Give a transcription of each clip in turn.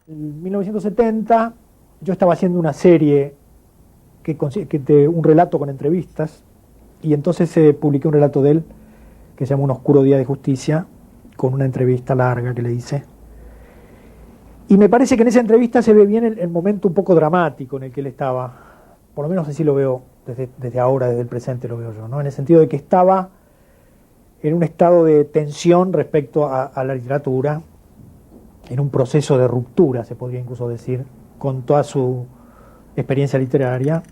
En 1970 yo estaba haciendo una serie de un relato con entrevistas, y entonces publiqué un relato de él que se llama Un oscuro día de justicia, con una entrevista larga que le hice. Y me parece que en esa entrevista se ve bien el momento un poco dramático en el que él estaba. Por lo menos así lo veo desde ahora, desde el presente lo veo yo, ¿no? En el sentido de que estaba en un estado de tensión respecto a la literatura, en un proceso de ruptura, se podría incluso decir, con toda su experiencia literaria.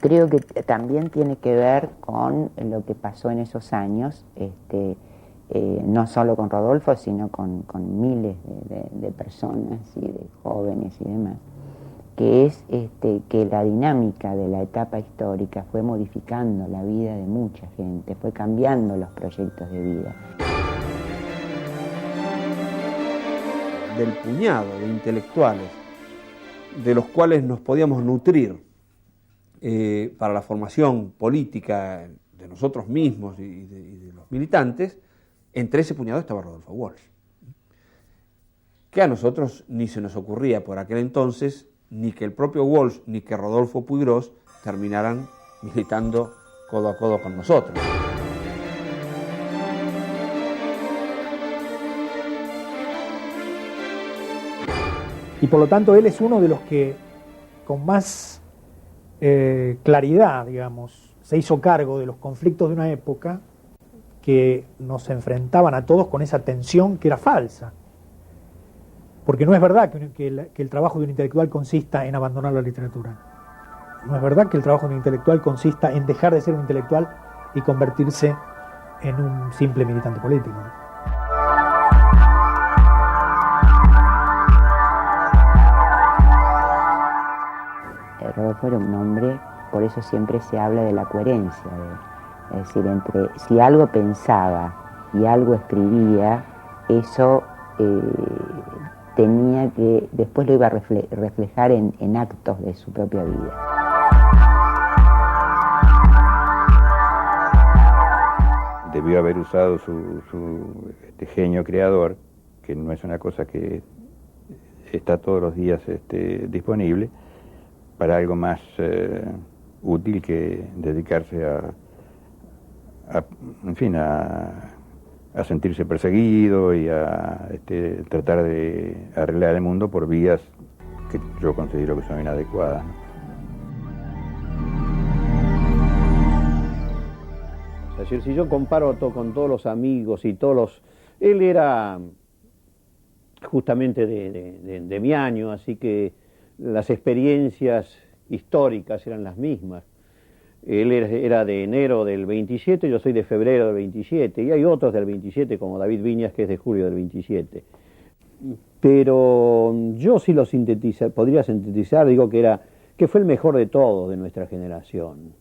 Creo que también tiene que ver con lo que pasó en esos años, no solo con Rodolfo, sino con miles de personas y de jóvenes y demás, que es que la dinámica de la etapa histórica fue modificando la vida de mucha gente, fue cambiando los proyectos de vida. Del puñado de intelectuales de los cuales nos podíamos nutrir para la formación política de nosotros mismos y de los militantes, entre ese puñado estaba Rodolfo Walsh, que a nosotros ni se nos ocurría por aquel entonces ni que el propio Walsh ni que Rodolfo Puigros terminaran militando codo a codo con nosotros. Y por lo tanto él es uno de los que con más claridad, digamos, se hizo cargo de los conflictos de una época que nos enfrentaban a todos con esa tensión que era falsa. Porque no es verdad que el trabajo de un intelectual consista en abandonar la literatura. No es verdad que el trabajo de un intelectual consista en dejar de ser un intelectual y convertirse en un simple militante político. Rodolfo era un hombre, por eso siempre se habla de la coherencia, es decir, entre si algo pensaba y algo escribía, eso tenía que, después lo iba a reflejar en actos de su propia vida. Debió haber usado su genio creador, que no es una cosa que está todos los días disponible, para algo más útil que dedicarse a sentirse perseguido y a tratar de arreglar el mundo por vías que yo considero que son inadecuadas, ¿no? Es decir, si yo comparo con todos los amigos y todos los... Él era justamente de mi año, así que las experiencias históricas eran las mismas. Él era de enero del 27, yo soy de febrero del 27, y hay otros del 27, como David Viñas, que es de julio del 27. Pero yo sí lo podría sintetizar, digo que fue el mejor de todos de nuestra generación.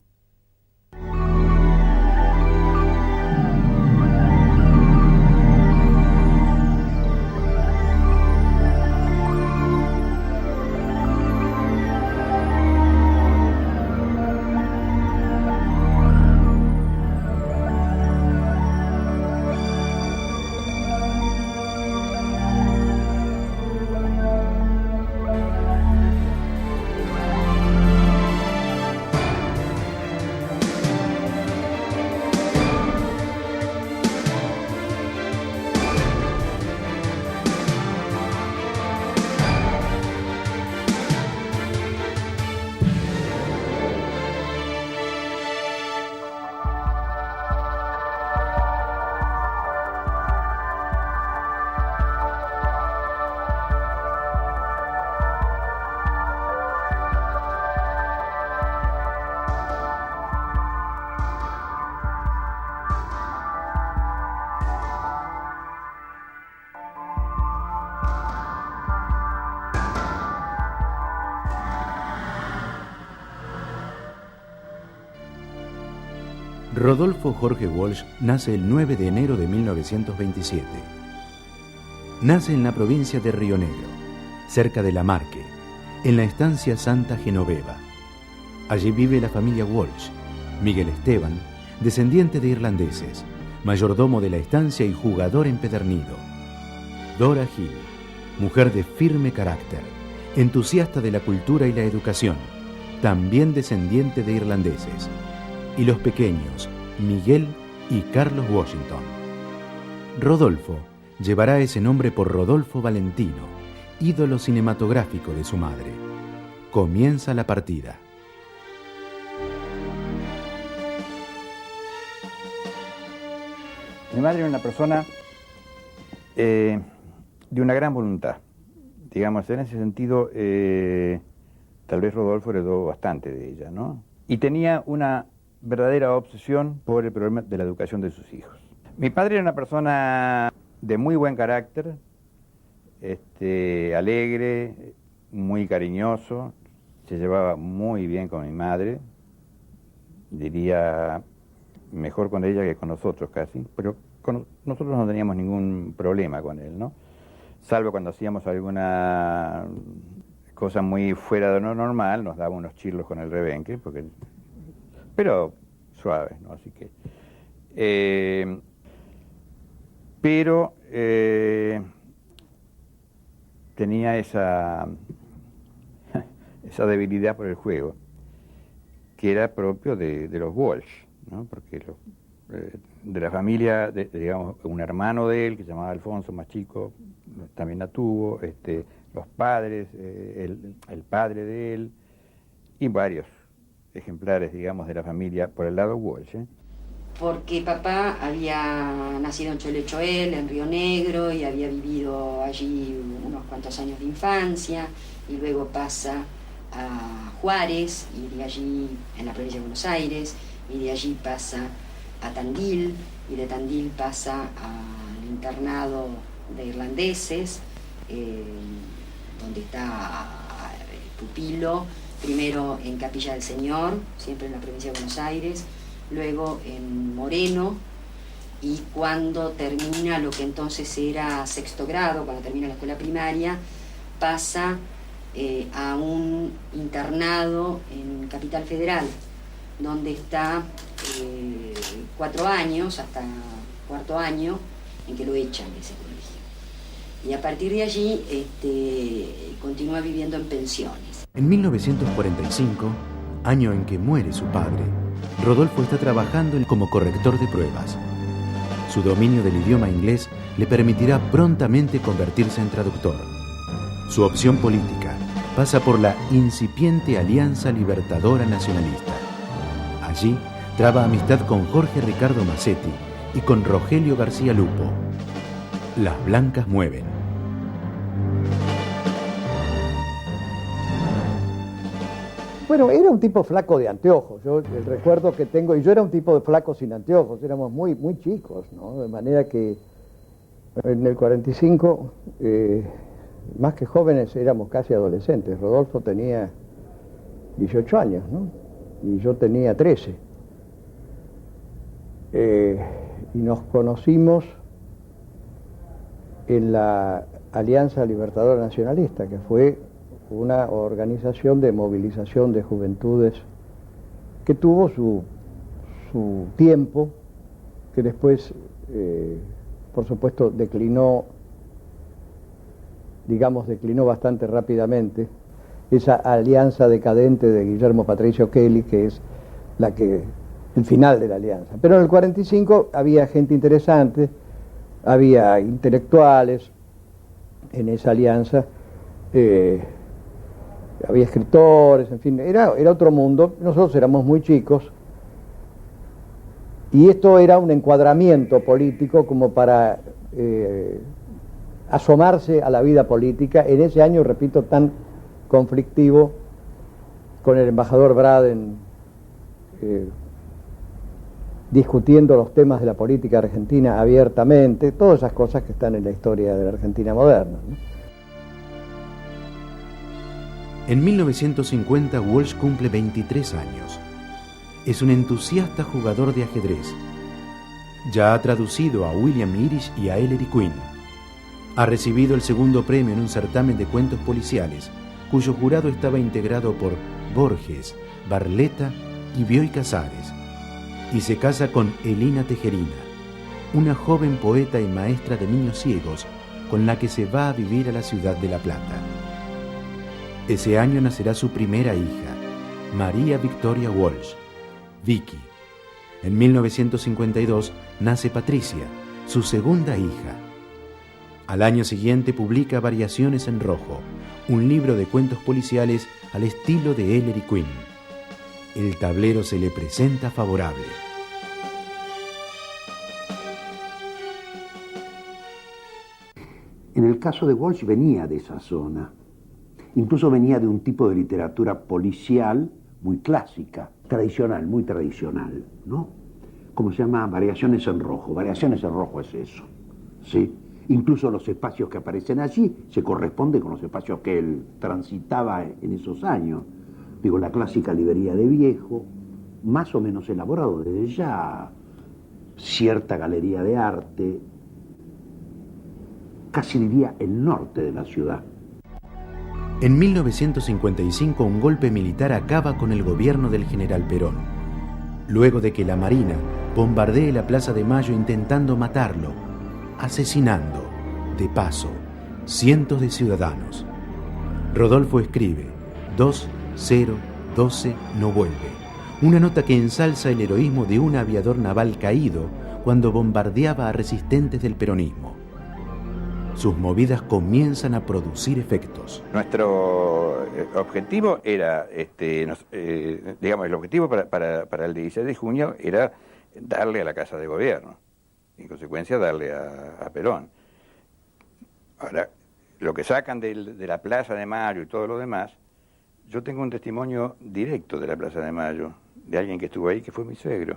Rodolfo Jorge Walsh nace el 9 de enero de 1927. Nace en la provincia de Río Negro, cerca de La Marque, en la estancia Santa Genoveva. Allí vive la familia Walsh, Miguel Esteban, descendiente de irlandeses, mayordomo de la estancia y jugador empedernido. Dora Hill, mujer de firme carácter, entusiasta de la cultura y la educación, también descendiente de irlandeses, y los pequeños, Miguel y Carlos Washington. Rodolfo llevará ese nombre por Rodolfo Valentino, ídolo cinematográfico de su madre. Comienza la partida. Mi madre era una persona de una gran voluntad. Digamos, en ese sentido, tal vez Rodolfo heredó bastante de ella, ¿no? Y tenía una verdadera obsesión por el problema de la educación de sus hijos. Mi padre era una persona de muy buen carácter, alegre, muy cariñoso, se llevaba muy bien con mi madre, diría mejor con ella que con nosotros casi, pero nosotros no teníamos ningún problema con él, ¿no? Salvo cuando hacíamos alguna cosa muy fuera de lo normal, nos daba unos chirlos con el rebenque, pero suaves, ¿no? Así que... tenía esa debilidad por el juego, que era propio de los Walsh, ¿no? Porque de la familia, digamos, un hermano de él, que se llamaba Alfonso, más chico, también la tuvo, los padres, el padre de él, y varios ejemplares, digamos, de la familia por el lado Walsh, ¿eh? Porque papá había nacido en Cholechoel, en Río Negro, y había vivido allí unos cuantos años de infancia, y luego pasa a Juárez, y de allí, en la provincia de Buenos Aires, y de allí pasa a Tandil, y de Tandil pasa al internado de irlandeses, donde está pupilo, primero en Capilla del Señor, siempre en la provincia de Buenos Aires, luego en Moreno, y cuando termina lo que entonces era sexto grado, cuando termina la escuela primaria, pasa a un internado en Capital Federal, donde está 4 años, hasta cuarto año, en que lo echan de ese colegio. Y a partir de allí continúa viviendo en pensiones. En 1945, año en que muere su padre, Rodolfo está trabajando como corrector de pruebas. Su dominio del idioma inglés le permitirá prontamente convertirse en traductor. Su opción política pasa por la incipiente Alianza Libertadora Nacionalista. Allí traba amistad con Jorge Ricardo Massetti y con Rogelio García Lupo. Las blancas mueven. Bueno, era un tipo flaco de anteojos, yo el recuerdo que tengo, y yo era un tipo de flaco sin anteojos, éramos muy chicos, ¿no? De manera que en el 45, más que jóvenes, éramos casi adolescentes. Rodolfo tenía 18 años, ¿no? Y yo tenía 13. Y nos conocimos en la Alianza Libertadora Nacionalista, que fue una organización de movilización de juventudes que tuvo su tiempo, que después, por supuesto, declinó bastante rápidamente. Esa alianza decadente de Guillermo Patricio Kelly, que es el final de la alianza. Pero en el 45 había gente interesante, había intelectuales en esa alianza, había escritores, en fin, era otro mundo. Nosotros éramos muy chicos y esto era un encuadramiento político como para asomarse a la vida política en ese año, repito, tan conflictivo, con el embajador Braden discutiendo los temas de la política argentina abiertamente, todas esas cosas que están en la historia de la Argentina moderna, ¿no? En 1950, Walsh cumple 23 años. Es un entusiasta jugador de ajedrez. Ya ha traducido a William Irish y a Ellery Queen. Ha recibido el segundo premio en un certamen de cuentos policiales, cuyo jurado estaba integrado por Borges, Barletta y Bioy Casares. Y se casa con Elina Tejerina, una joven poeta y maestra de niños ciegos, con la que se va a vivir a la ciudad de La Plata. Ese año nacerá su primera hija, María Victoria Walsh, Vicky. En 1952 nace Patricia, su segunda hija. Al año siguiente publica Variaciones en Rojo, un libro de cuentos policiales al estilo de Ellery Queen. El tablero se le presenta favorable. En el caso de Walsh venía de esa zona, incluso venía de un tipo de literatura policial muy clásica, tradicional, muy tradicional, ¿no? Como se llama Variaciones en Rojo. Variaciones en Rojo es eso, ¿sí? Incluso los espacios que aparecen allí se corresponden con los espacios que él transitaba en esos años. Digo, la clásica librería de Viejo, más o menos elaborado desde ya, cierta galería de arte, casi diría el norte de la ciudad. En 1955 un golpe militar acaba con el gobierno del general Perón, luego de que la Marina bombardee la Plaza de Mayo intentando matarlo, asesinando, de paso, cientos de ciudadanos. Rodolfo escribe 2012 no vuelve, una nota que ensalza el heroísmo de un aviador naval caído cuando bombardeaba a resistentes del peronismo. Sus movidas comienzan a producir efectos. Nuestro objetivo era, digamos, el objetivo para el 16 de junio era darle a la Casa de Gobierno, en consecuencia darle a Perón. Ahora, lo que sacan de la Plaza de Mayo y todo lo demás, yo tengo un testimonio directo de la Plaza de Mayo, de alguien que estuvo ahí, que fue mi suegro.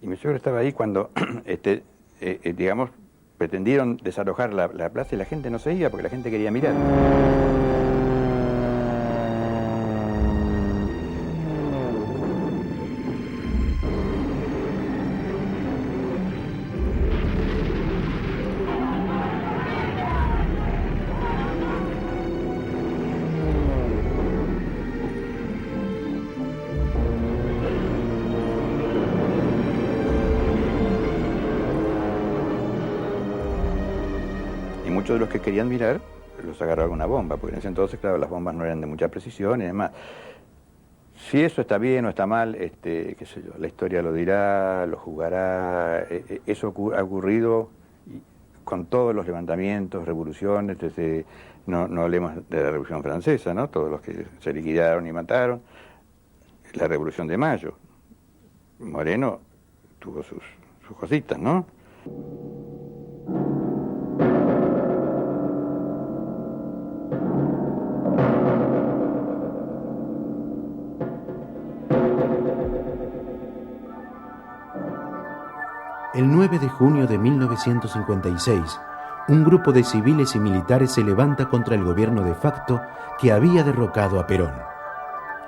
Y mi suegro estaba ahí cuando, digamos, pretendieron desalojar la plaza y la gente no se iba porque la gente quería mirar. Muchos de los que querían mirar los agarraron una bomba, porque en ese entonces, claro, las bombas no eran de mucha precisión y demás. Si eso está bien o está mal, qué sé yo, la historia lo dirá, lo juzgará. Eso ha ocurrido con todos los levantamientos, revoluciones, no hablemos de la Revolución Francesa, ¿no? Todos los que se liquidaron y mataron. La Revolución de Mayo. Moreno tuvo sus cositas, ¿no? El 9 de junio de 1956, un grupo de civiles y militares se levanta contra el gobierno de facto que había derrocado a Perón.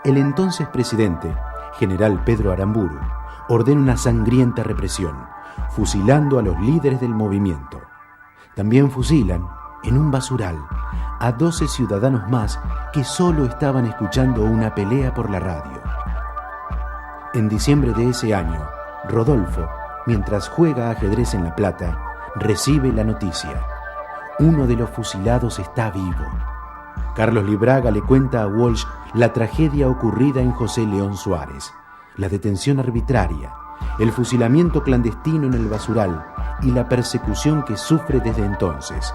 El entonces presidente, general Pedro Aramburu, ordena una sangrienta represión, fusilando a los líderes del movimiento. También fusilan, en un basural, a 12 ciudadanos más que solo estaban escuchando una pelea por la radio. En diciembre de ese año, Rodolfo, mientras juega ajedrez en La Plata, recibe la noticia. Uno de los fusilados está vivo. Carlos Libraga le cuenta a Walsh la tragedia ocurrida en José León Suárez, la detención arbitraria, el fusilamiento clandestino en el basural y la persecución que sufre desde entonces.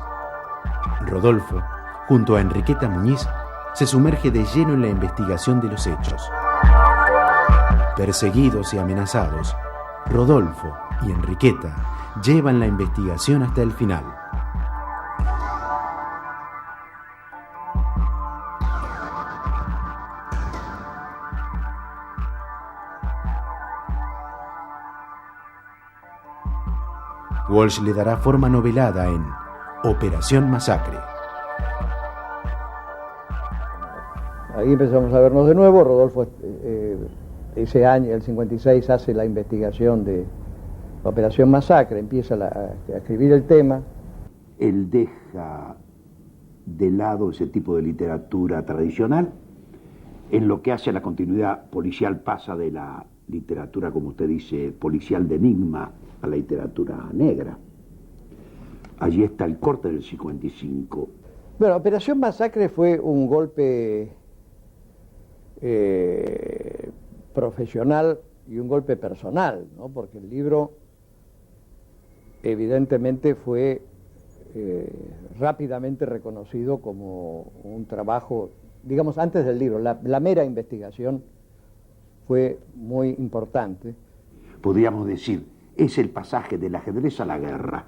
Rodolfo, junto a Enriqueta Muñiz, se sumerge de lleno en la investigación de los hechos. Perseguidos y amenazados, Rodolfo y Enriqueta llevan la investigación hasta el final. Walsh le dará forma novelada en Operación Masacre. Ahí empezamos a vernos de nuevo. Rodolfo ese año, el 56, hace la investigación de la Operación Masacre, empieza a escribir el tema. Él deja de lado ese tipo de literatura tradicional. En lo que hace a la continuidad policial pasa de la literatura, como usted dice, policial de enigma a la literatura negra. Allí está el corte del 55. Bueno, Operación Masacre fue un golpe profesional y un golpe personal, ¿no? Porque el libro evidentemente fue rápidamente reconocido como un trabajo, digamos, antes del libro, la mera investigación fue muy importante. Podríamos decir, es el pasaje del ajedrez a la guerra.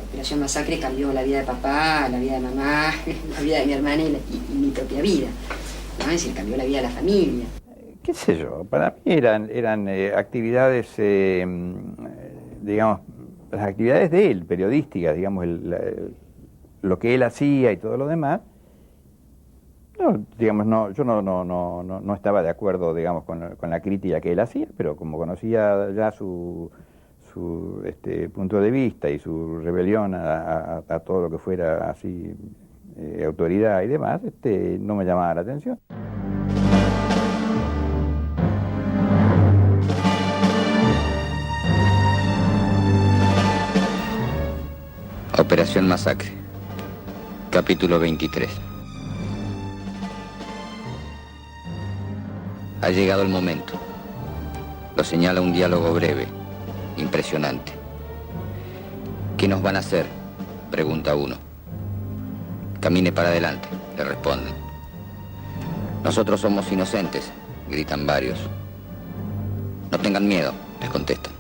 Operación Masacre cambió la vida de papá, la vida de mamá, la vida de mi hermana y mi propia vida, ¿no? Es decir, cambió la vida de la familia. ¿Qué sé yo? Para mí eran actividades, digamos, las actividades de él, periodísticas, digamos, lo que él hacía y todo lo demás. No, digamos, no, yo no estaba de acuerdo, digamos, con la crítica que él hacía, pero como conocía ya su punto de vista y su rebelión a todo lo que fuera así, autoridad y demás, no me llamaba la atención. Operación Masacre, capítulo 23. Ha llegado el momento. Lo señala un diálogo breve, impresionante. ¿Qué nos van a hacer?, pregunta uno. Camine para adelante, le responden. Nosotros somos inocentes, gritan varios. No tengan miedo, les contestan.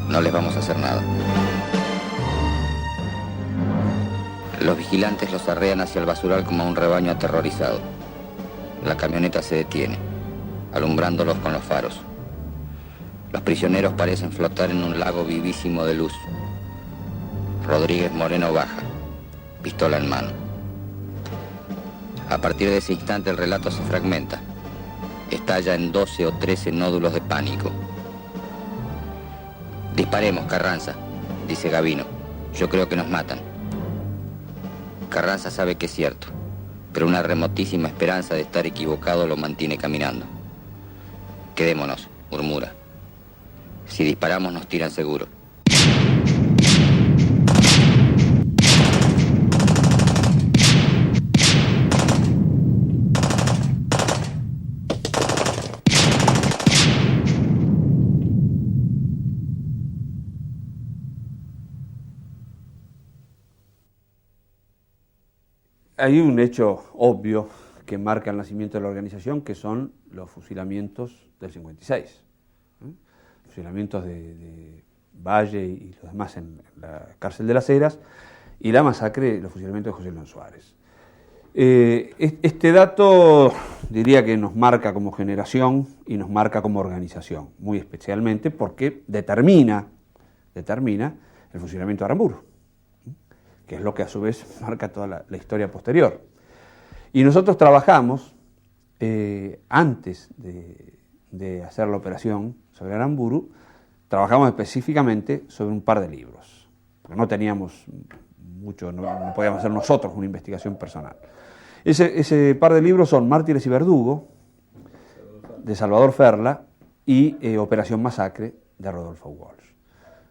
No les vamos a hacer nada. Los vigilantes los arrean hacia el basural como a un rebaño aterrorizado. La camioneta se detiene, alumbrándolos con los faros. Los prisioneros parecen flotar en un lago vivísimo de luz. Rodríguez Moreno baja, pistola en mano. A partir de ese instante el relato se fragmenta. Estalla en 12 o 13 nódulos de pánico. Disparemos, Carranza, dice Gavino. Yo creo que nos matan. Carranza sabe que es cierto, pero una remotísima esperanza de estar equivocado lo mantiene caminando. Quedémonos, murmura. Si disparamos nos tiran seguro. Hay un hecho obvio que marca el nacimiento de la organización, que son los fusilamientos del 56. Fusilamientos de Valle y los demás en la cárcel de Las Heras, y la masacre, los fusilamientos de José León Suárez. Este dato diría que nos marca como generación y nos marca como organización, muy especialmente porque determina el fusilamiento de Aramburu, que es lo que a su vez marca toda la historia posterior. Y nosotros trabajamos, antes de hacer la operación sobre Aramburu, trabajamos específicamente sobre un par de libros, porque no teníamos mucho, no podíamos hacer nosotros una investigación personal. Ese par de libros son Mártires y Verdugo, de Salvador Ferla, y Operación Masacre, de Rodolfo Walsh,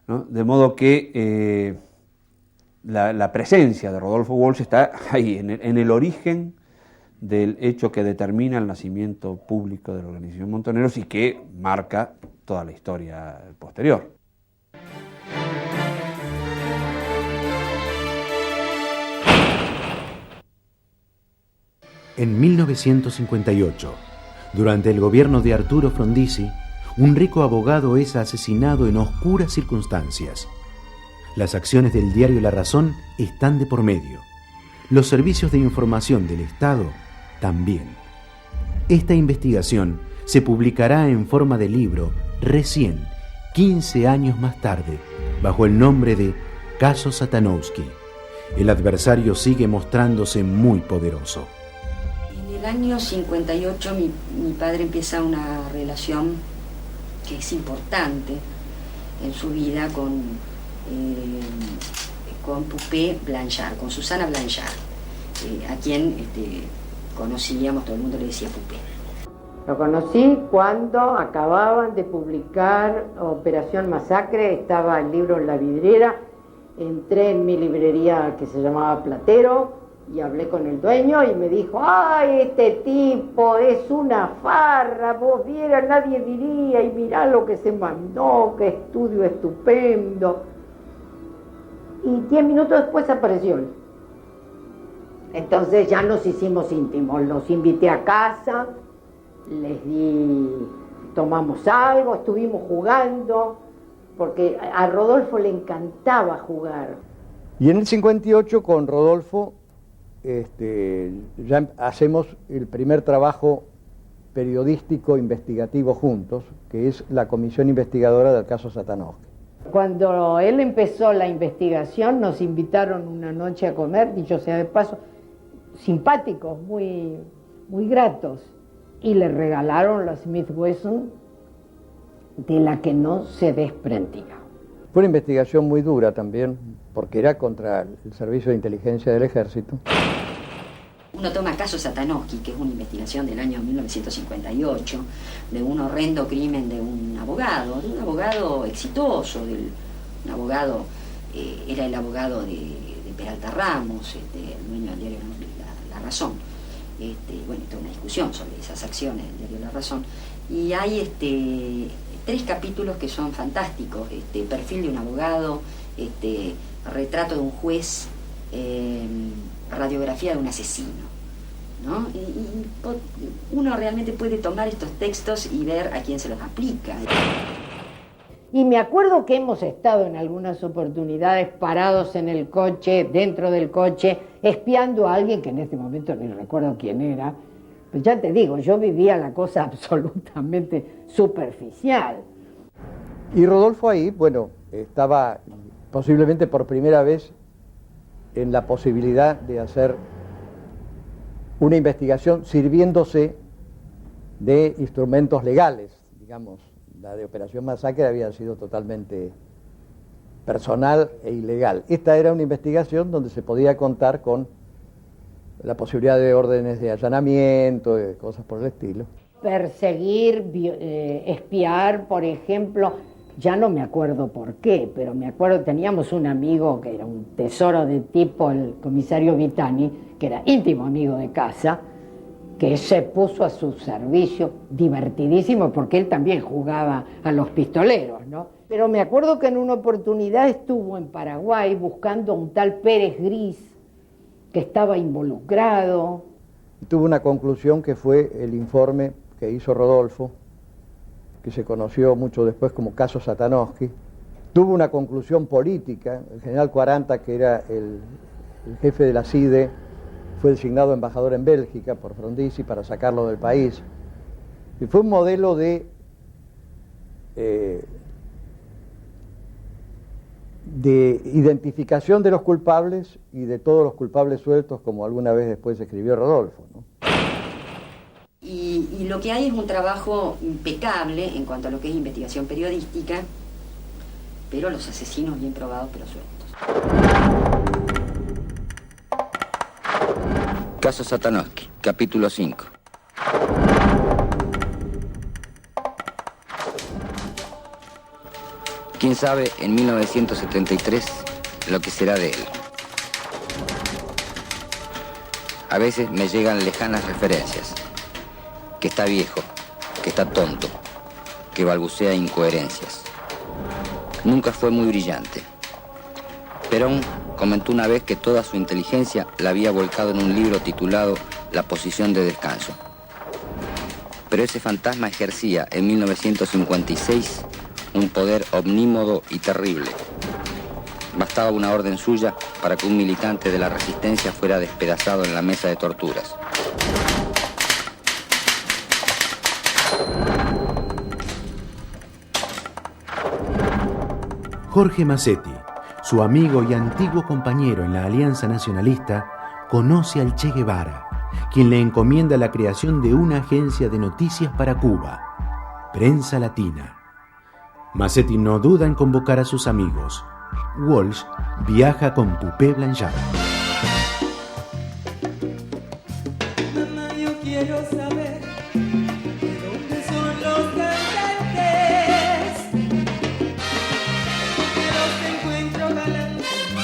¿no? De modo que la presencia de Rodolfo Walsh está ahí, en el origen del hecho que determina el nacimiento público de la organización Montoneros y que marca toda la historia posterior. En 1958, durante el gobierno de Arturo Frondizi, un rico abogado es asesinado en oscuras circunstancias. Las acciones del diario La Razón están de por medio. Los servicios de información del Estado también. Esta investigación se publicará en forma de libro recién, 15 años más tarde, bajo el nombre de Caso Satanowski. El adversario sigue mostrándose muy poderoso. En el año 58 mi padre empieza una relación que es importante en su vida con Poupée Blanchard, con Susana Blanchard, a quien conocíamos, todo el mundo le decía Poupée. Lo conocí cuando acababan de publicar Operación Masacre, estaba el libro en la vidriera entré en mi librería que se llamaba Platero y hablé con el dueño y me dijo, ¡ay, este tipo es una farra! Vos vieras, nadie diría, y mirá lo que se mandó, qué estudio estupendo. Y 10 minutos después apareció él. Entonces ya nos hicimos íntimos, los invité a casa, les di, tomamos algo, estuvimos jugando, porque a Rodolfo le encantaba jugar. Y en el 58 con Rodolfo ya hacemos el primer trabajo periodístico investigativo juntos, que es la comisión investigadora del caso Satanovsky. Cuando él empezó la investigación nos invitaron una noche a comer, dicho sea de paso, simpáticos, muy, muy gratos, y le regalaron la Smith Wesson, de la que no se desprendía. Fue una investigación muy dura también, porque era contra el Servicio de Inteligencia del Ejército. Uno toma caso Satanovsky, que es una investigación del año 1958, de un horrendo crimen de un abogado exitoso, un abogado, era el abogado de Peralta Ramos, el dueño del diario La Razón. Bueno, toda una discusión sobre esas acciones del diario La Razón. Y hay 3 capítulos que son fantásticos: perfil de un abogado, retrato de un juez, radiografía de un asesino, ¿no? Y uno realmente puede tomar estos textos y ver a quién se los aplica. Y me acuerdo que hemos estado en algunas oportunidades parados en el coche, dentro del coche, espiando a alguien que en este momento ni recuerdo quién era. Pues ya te digo, yo vivía la cosa absolutamente superficial. Y Rodolfo ahí, bueno, estaba posiblemente por primera vez en la posibilidad de hacer una investigación sirviéndose de instrumentos legales, digamos. La de Operación Masacre había sido totalmente personal e ilegal. Esta era una investigación donde se podía contar con la posibilidad de órdenes de allanamiento, de cosas por el estilo. Perseguir, espiar, por ejemplo, ya no me acuerdo por qué, pero me acuerdo, teníamos un amigo que era un tesoro de tipo, el comisario Vitani, que era íntimo amigo de casa, que se puso a su servicio, divertidísimo, porque él también jugaba a los pistoleros, ¿no? Pero me acuerdo que en una oportunidad estuvo en Paraguay buscando a un tal Pérez Gris, que estaba involucrado. Tuvo una conclusión que fue el informe que hizo Rodolfo, que se conoció mucho después como caso Satanovsky. Tuvo una conclusión política. El general Quaranta, que era el jefe de la CIDE, fue designado embajador en Bélgica por Frondizi para sacarlo del país. Y fue un modelo de identificación de los culpables y de todos los culpables sueltos, como alguna vez después escribió Rodolfo, ¿no? Y lo que hay es un trabajo impecable en cuanto a lo que es investigación periodística, pero los asesinos bien probados pero sueltos. Caso Satanovsky, capítulo 5. ¿Quién sabe en 1973 lo que será de él? A veces me llegan lejanas referencias. Que está viejo, que está tonto, que balbucea incoherencias. Nunca fue muy brillante. Perón comentó una vez que toda su inteligencia la había volcado en un libro titulado La posición de descanso. Pero ese fantasma ejercía en 1956 un poder omnímodo y terrible. Bastaba una orden suya para que un militante de la resistencia fuera despedazado en la mesa de torturas. Jorge Masetti, su amigo y antiguo compañero en la Alianza Nacionalista, conoce al Che Guevara, quien le encomienda la creación de una agencia de noticias para Cuba, Prensa Latina. Masetti no duda en convocar a sus amigos. Walsh viaja con Poupée Blanchard. Mamá, yo quiero saber de dónde son los cantantes, que los encuentro galantes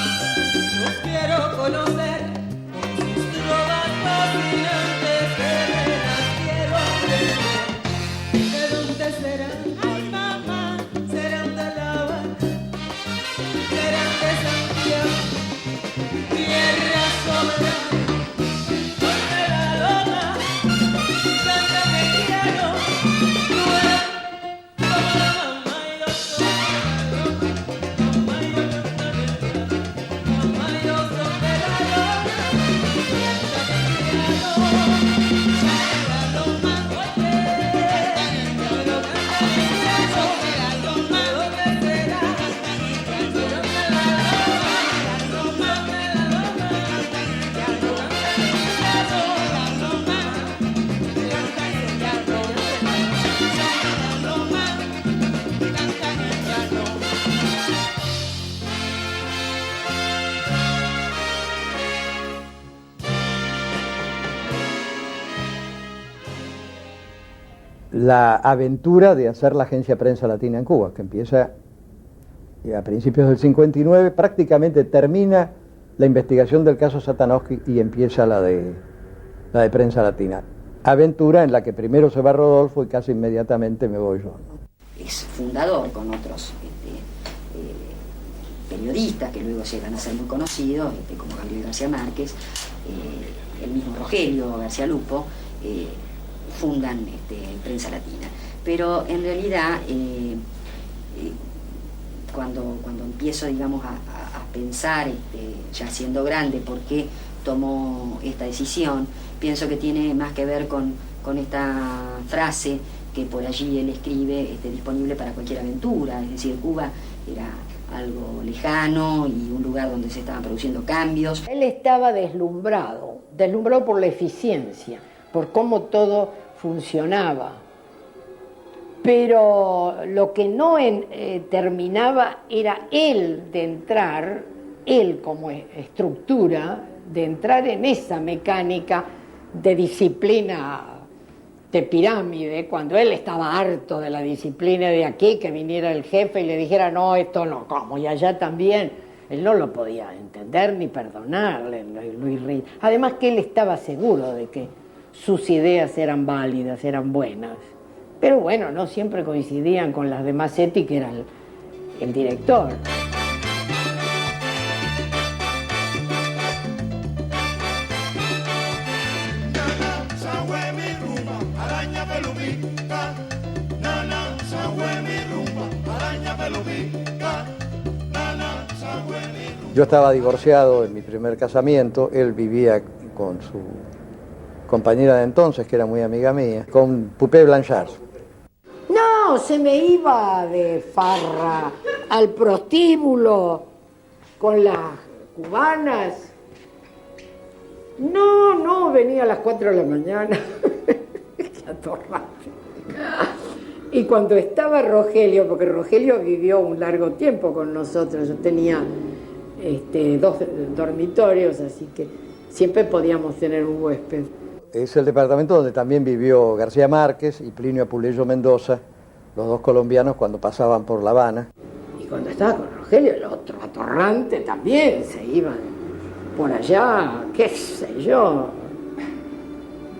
la aventura de hacer la agencia Prensa Latina en Cuba, que empieza a principios del 59, prácticamente termina la investigación del caso Satanowski y empieza la de Prensa Latina. Aventura en la que primero se va Rodolfo y casi inmediatamente me voy yo, ¿no? Es fundador con otros periodistas que luego llegan a ser muy conocidos, como Gabriel García Márquez, el mismo Rogelio García Lupo, fundan Prensa Latina. Pero en realidad, cuando empiezo, digamos, a pensar, ya siendo grande, por qué tomó esta decisión, pienso que tiene más que ver con esta frase que por allí él escribe, disponible para cualquier aventura. Es decir, Cuba era algo lejano y un lugar donde se estaban produciendo cambios. Él estaba deslumbrado por la eficiencia, por cómo todo funcionaba. Pero lo que no terminaba era él como estructura, de entrar en esa mecánica de disciplina de pirámide, cuando él estaba harto de la disciplina de aquí, que viniera el jefe y le dijera, no, esto no, ¿cómo? Y allá también, él no lo podía entender ni perdonarle, Luis Ríos. Además que él estaba seguro de que sus ideas eran válidas, eran buenas. Pero bueno, no siempre coincidían con las de Massetti, que era el director. Yo estaba divorciado en mi primer casamiento, él vivía con su compañera de entonces, que era muy amiga mía, con Poupée Blanchard. No, se me iba de farra al prostíbulo con las cubanas. No, venía a las 4 de la mañana. Qué atorrante. Y cuando estaba Rogelio, porque Rogelio vivió un largo tiempo con nosotros, yo tenía 2 dormitorios, así que siempre podíamos tener un huésped. Es el departamento donde también vivió García Márquez y Plinio Apuleyo Mendoza, los 2 colombianos, cuando pasaban por La Habana. Y cuando estaba con Rogelio, el otro atorrante también, se iban por allá, qué sé yo.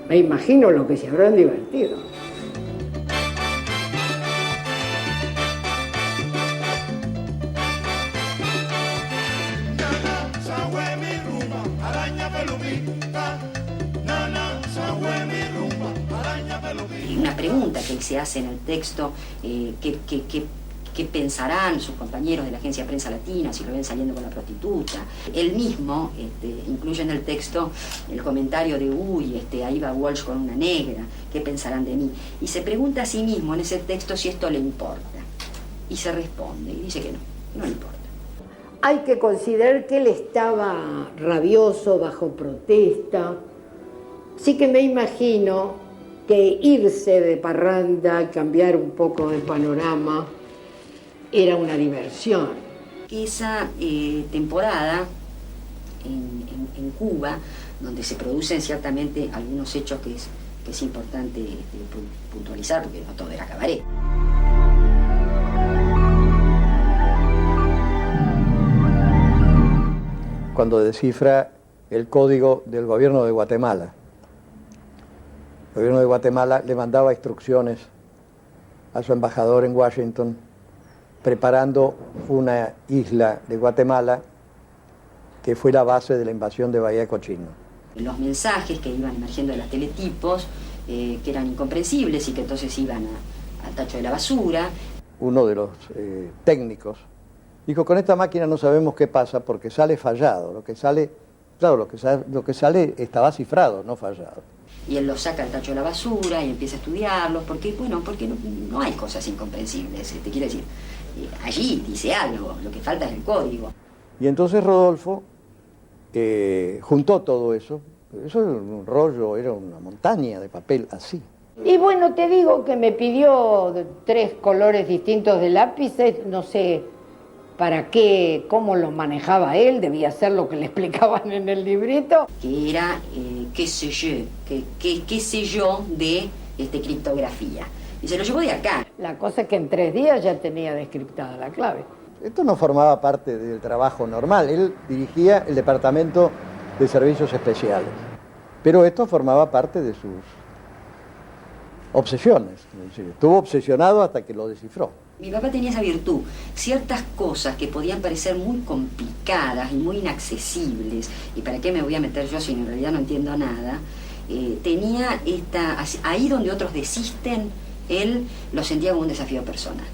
Me imagino lo que se habrán divertido. Una pregunta que él se hace en el texto, ¿qué pensarán sus compañeros de la agencia Prensa Latina si lo ven saliendo con la prostituta? Él mismo incluye en el texto el comentario de, ahí va Walsh con una negra, ¿qué pensarán de mí? Y se pregunta a sí mismo en ese texto si esto le importa. Y se responde, y dice que no le importa. Hay que considerar que él estaba rabioso, bajo protesta. Sí que me imagino que irse de parranda, cambiar un poco de panorama, era una diversión. Esa temporada en Cuba, donde se producen ciertamente algunos hechos que es importante puntualizar, porque no todo era cabaret. Cuando descifra el código del gobierno de Guatemala. El gobierno de Guatemala le mandaba instrucciones a su embajador en Washington, preparando una isla de Guatemala que fue la base de la invasión de Bahía de Cochino. Los mensajes que iban emergiendo de los teletipos, que eran incomprensibles y que entonces iban al tacho de la basura. Uno de los técnicos dijo, con esta máquina no sabemos qué pasa porque sale fallado. Lo que sale estaba cifrado, no fallado. Y él los saca al tacho de la basura y empieza a estudiarlos, porque no hay cosas incomprensibles. Quiero decir, allí dice algo, lo que falta es el código. Y entonces Rodolfo juntó todo eso. Eso era un rollo, era una montaña de papel así. Y bueno, te digo que me pidió 3 colores distintos de lápices, no sé para qué, cómo los manejaba él, debía ser lo que le explicaban en el librito. Que era, qué sé yo, de criptografía. y se lo llevó de acá. La cosa es que en 3 días ya tenía descriptada la clave. Esto no formaba parte del trabajo normal. Él dirigía el Departamento de Servicios Especiales. Pero esto formaba parte de sus obsesiones. Es decir, estuvo obsesionado hasta que lo descifró. Mi papá tenía esa virtud. Ciertas cosas que podían parecer muy complicadas y muy inaccesibles, y para qué me voy a meter yo si en realidad no entiendo nada, tenía ahí donde otros desisten, él lo sentía como un desafío personal.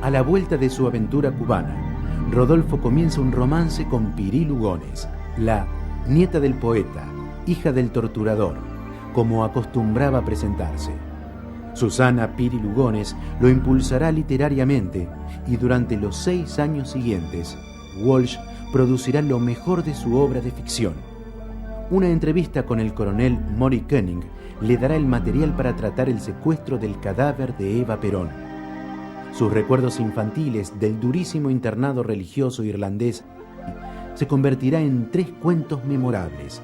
A la vuelta de su aventura cubana, Rodolfo comienza un romance con Pirí Lugones, la nieta del poeta, hija del torturador, como acostumbraba presentarse. Susana Pirí Lugones lo impulsará literariamente y durante los 6 años siguientes, Walsh producirá lo mejor de su obra de ficción. Una entrevista con el coronel Maury Koenig le dará el material para tratar el secuestro del cadáver de Eva Perón. Sus recuerdos infantiles del durísimo internado religioso irlandés se convertirá en 3 cuentos memorables.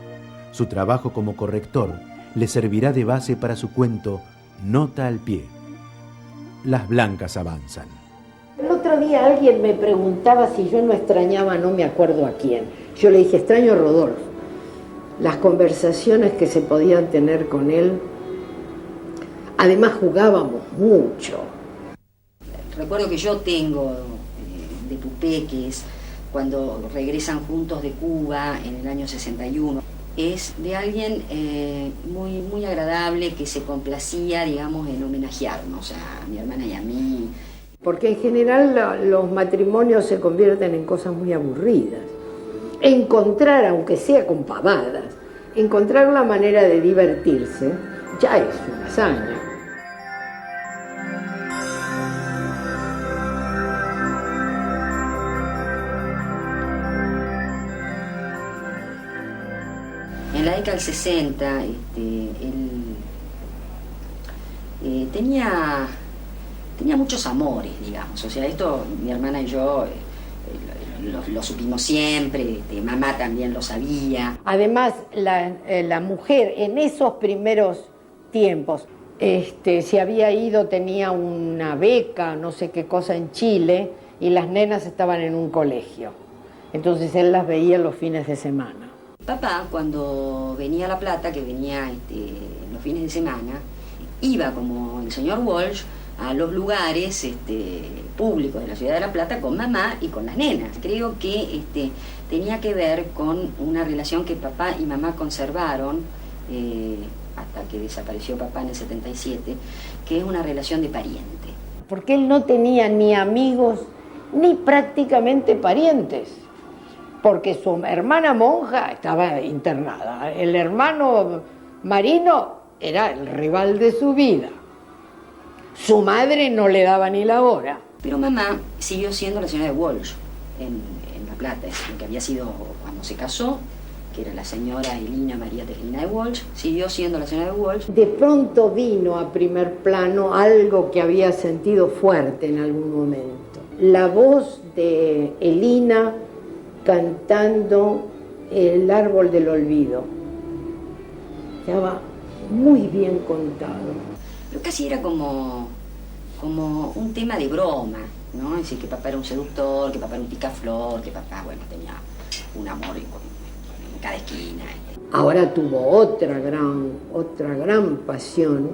Su trabajo como corrector le servirá de base para su cuento Nota al pie. Las blancas avanzan. El otro día alguien me preguntaba si yo no extrañaba, no me acuerdo a quién. Yo le dije, extraño a Rodolfo. Las conversaciones que se podían tener con él. Además jugábamos mucho. Recuerdo que yo tengo de Tupeques, cuando regresan juntos de Cuba en el año 61, es de alguien muy, muy agradable que se complacía, digamos, en homenajearnos a mi hermana y a mí. Porque en general los matrimonios se convierten en cosas muy aburridas. Encontrar, aunque sea con pavadas, encontrar la manera de divertirse ya es una hazaña. En la década del 60, él tenía muchos amores, digamos. O sea, esto mi hermana y yo lo supimos siempre, mamá también lo sabía. Además, la mujer en esos primeros tiempos se había ido, tenía una beca, no sé qué cosa en Chile, y las nenas estaban en un colegio. Entonces él las veía los fines de semana. Papá, cuando venía a La Plata, que venía los fines de semana, iba como el señor Walsh a los lugares públicos de la ciudad de La Plata con mamá y con las nenas. Creo que tenía que ver con una relación que papá y mamá conservaron hasta que desapareció papá en el 77, que es una relación de pariente. Porque él no tenía ni amigos ni prácticamente parientes. Porque su hermana monja estaba internada. El hermano Marino era el rival de su vida. Su madre no le daba ni la hora. Pero mamá siguió siendo la señora de Walsh en La Plata, es lo que había sido cuando se casó, que era la señora Elina María Teresina de Walsh, siguió siendo la señora de Walsh. De pronto vino a primer plano algo que había sentido fuerte en algún momento. La voz de Elina cantando El árbol del olvido. Estaba muy bien contado. Pero casi era como un tema de broma, ¿no? Es decir, que papá era un seductor, que papá era un picaflor, que papá, bueno, tenía un amor en cada esquina. Ahora tuvo otra gran pasión,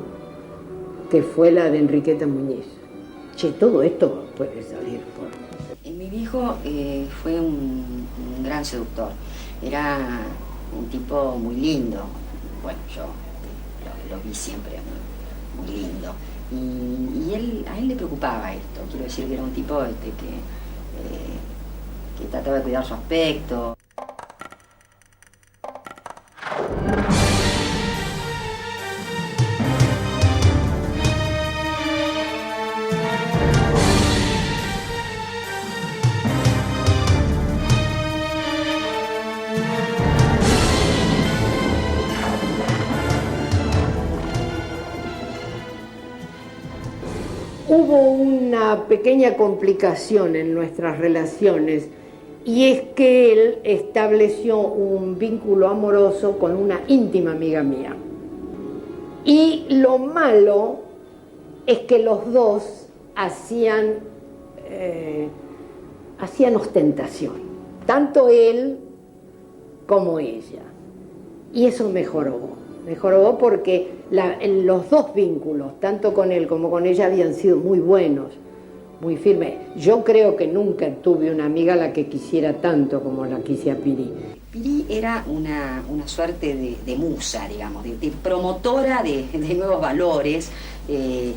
que fue la de Enriqueta Muñiz. Che, todo esto puede salir por... Mi viejo fue un gran seductor. Era un tipo muy lindo. Bueno, yo lo vi siempre muy lindo. Y a él le preocupaba esto. Quiero decir que era un tipo que trataba de cuidar su aspecto. Hubo una pequeña complicación en nuestras relaciones y es que él estableció un vínculo amoroso con una íntima amiga mía. Y lo malo es que los dos hacían ostentación, tanto él como ella. Y eso mejoró porque los dos vínculos, tanto con él como con ella, habían sido muy buenos, muy firmes. Yo creo que nunca tuve una amiga a la que quisiera tanto como la quise a Piri. Piri era una suerte de musa, digamos, de promotora de nuevos valores, y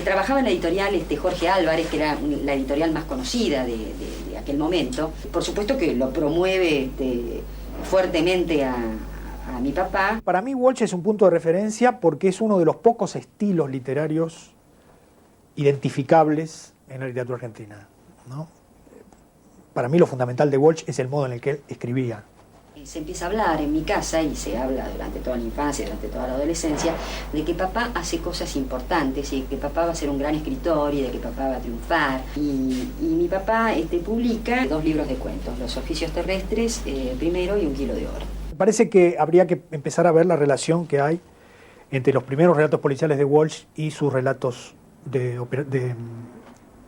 trabajaba en la editorial Jorge Álvarez, que era la editorial más conocida de aquel momento. Por supuesto que lo promueve fuertemente a mi papá. Para mí Walsh es un punto de referencia porque es uno de los pocos estilos literarios identificables en la literatura argentina, ¿no? Para mí lo fundamental de Walsh es el modo en el que él escribía. Se empieza a hablar en mi casa, y se habla durante toda la infancia, durante toda la adolescencia, de que papá hace cosas importantes y que papá va a ser un gran escritor y de que papá va a triunfar. Y mi papá publica 2 libros de cuentos, Los oficios terrestres primero y Un kilo de oro. Me parece que habría que empezar a ver la relación que hay entre los primeros relatos policiales de Walsh y sus relatos de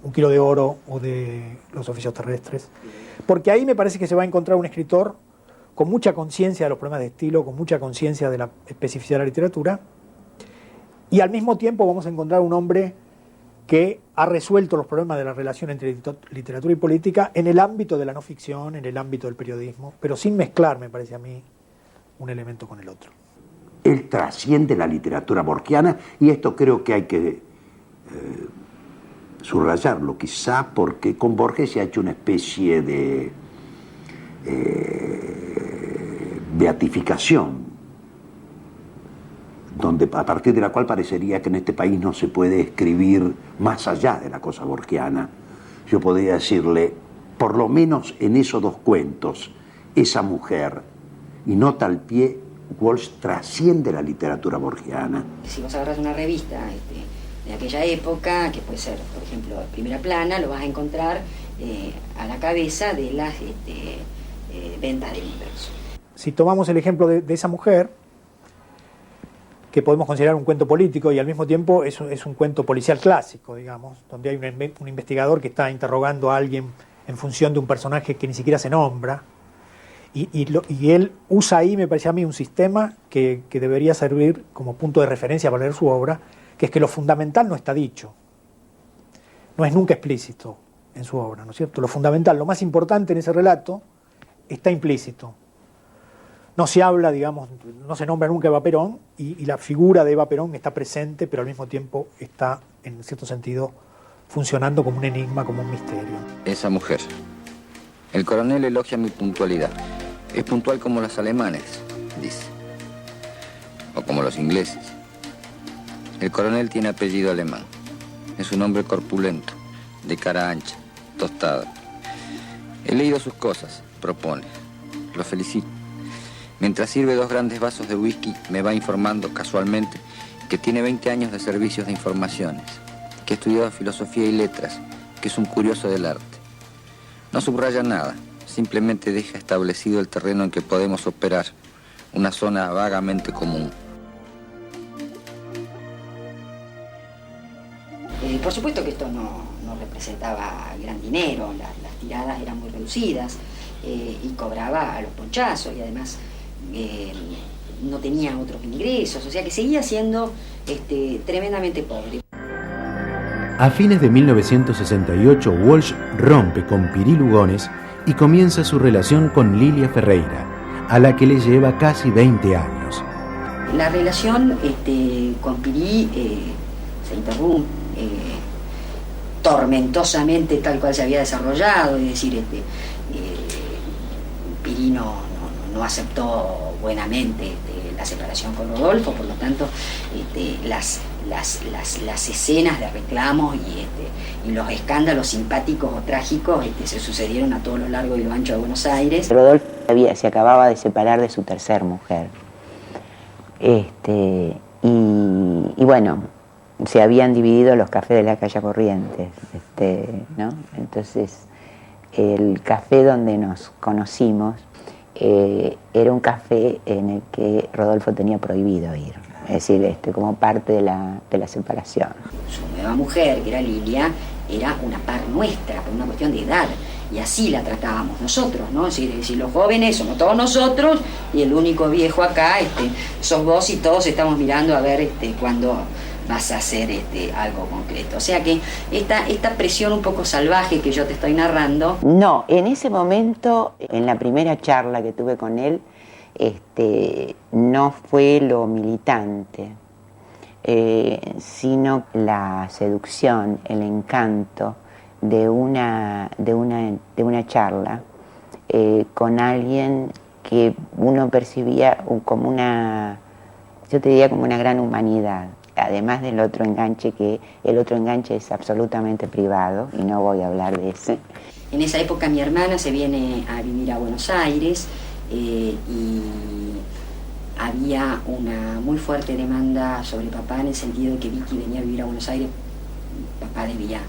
Un kilo de oro o de Los oficios terrestres, porque ahí me parece que se va a encontrar un escritor con mucha conciencia de los problemas de estilo, con mucha conciencia de la especificidad de la literatura, y al mismo tiempo vamos a encontrar un hombre que ha resuelto los problemas de la relación entre literatura y política en el ámbito de la no ficción, en el ámbito del periodismo, pero sin mezclar, me parece a mí, un elemento con el otro. Él trasciende la literatura borgiana, y esto creo que hay que subrayarlo, quizá porque con Borges se ha hecho una especie de beatificación, donde, a partir de la cual parecería que en este país no se puede escribir más allá de la cosa borgiana. Yo podría decirle, por lo menos en esos 2 cuentos, esa mujer, y nota al pie, Walsh trasciende la literatura borgiana. Si vos agarras una revista de aquella época, que puede ser, por ejemplo, Primera Plana, lo vas a encontrar a la cabeza de las ventas de libros. Si tomamos el ejemplo de esa mujer, que podemos considerar un cuento político y al mismo tiempo es un cuento policial clásico, digamos, donde hay un investigador que está interrogando a alguien en función de un personaje que ni siquiera se nombra, y él usa ahí, me parece a mí, un sistema que debería servir como punto de referencia para leer su obra, que es que lo fundamental no está dicho, no es nunca explícito en su obra, ¿no es cierto? Lo fundamental, lo más importante en ese relato, está implícito. No se habla, digamos, no se nombra nunca Eva Perón, y la figura de Eva Perón está presente, pero al mismo tiempo está, en cierto sentido, funcionando como un enigma, como un misterio. Esa mujer. El coronel elogia mi puntualidad. Es puntual como los alemanes, dice. O como los ingleses. El coronel tiene apellido alemán. Es un hombre corpulento, de cara ancha, tostada. He leído sus cosas, propone. Lo felicito. Mientras sirve 2 grandes vasos de whisky, me va informando casualmente que tiene 20 años de servicios de informaciones, que ha estudiado filosofía y letras, que es un curioso del arte. No subraya nada, simplemente deja establecido el terreno en que podemos operar, una zona vagamente común. Por supuesto que esto no representaba gran dinero, las tiradas eran muy reducidas, y cobraba a los ponchazos, y además no tenía otros ingresos, o sea que seguía siendo tremendamente pobre. A fines de 1968, Walsh rompe con Piri Lugones y comienza su relación con Lilia Ferreira, a la que le lleva casi 20 años. La relación con Piri se interrumpe tormentosamente, tal cual se había desarrollado, es decir, Piri no aceptó buenamente la separación con Rodolfo, por lo tanto las escenas de reclamos y los escándalos simpáticos o trágicos se sucedieron a todo lo largo y lo ancho de Buenos Aires. Rodolfo se acababa de separar de su tercer mujer, y bueno, se habían dividido los cafés de la calle Corrientes, ¿no? Entonces el café donde nos conocimos era un café en el que Rodolfo tenía prohibido ir. es decir, como parte de la separación. Su nueva mujer, que era Lilia, era una par nuestra, por una cuestión de edad, y así la tratábamos nosotros, ¿no? Es decir, los jóvenes somos todos nosotros, y el único viejo acá sos vos, y todos estamos mirando a ver cuándo vas a hacer algo concreto. O sea que esta presión un poco salvaje que yo te estoy narrando... No, en ese momento, en la primera charla que tuve con él, no fue lo militante, sino la seducción, el encanto de una charla con alguien que uno percibía como una, yo te diría como una gran humanidad, además del otro enganche, que el otro enganche es absolutamente privado y no voy a hablar de ese. En esa época mi hermana se viene a vivir a Buenos Aires y había una muy fuerte demanda sobre papá, en el sentido de que Vicky venía a vivir a Buenos Aires. Papá debía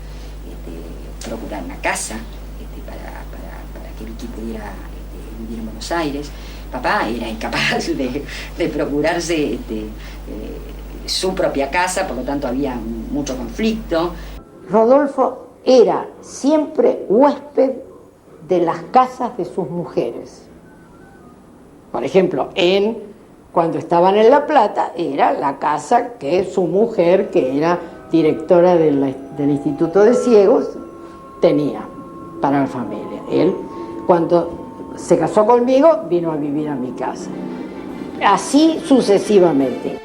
procurar una casa para que Vicky pudiera vivir en Buenos Aires. Papá era incapaz de procurarse su propia casa, por lo tanto había mucho conflicto. Rodolfo era siempre huésped de las casas de sus mujeres. Por ejemplo, cuando estaban en La Plata, era la casa que su mujer, que era directora del Instituto de Ciegos, tenía para la familia. Él, cuando se casó conmigo, vino a vivir a mi casa. Así sucesivamente.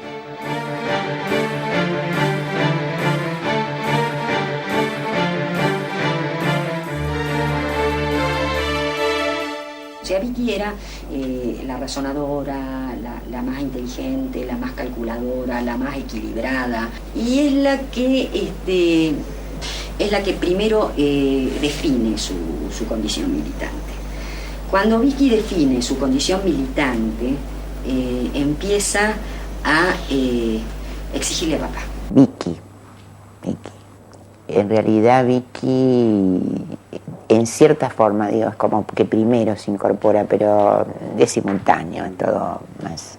O sea, Vicky era la razonadora, la más inteligente, la más calculadora, la más equilibrada, y es la que primero define su condición militante. Cuando Vicky define su condición militante, empieza a exigirle a papá. Vicky. En realidad Vicky, en cierta forma, digo, es como que primero se incorpora, pero es simultáneo en todo más.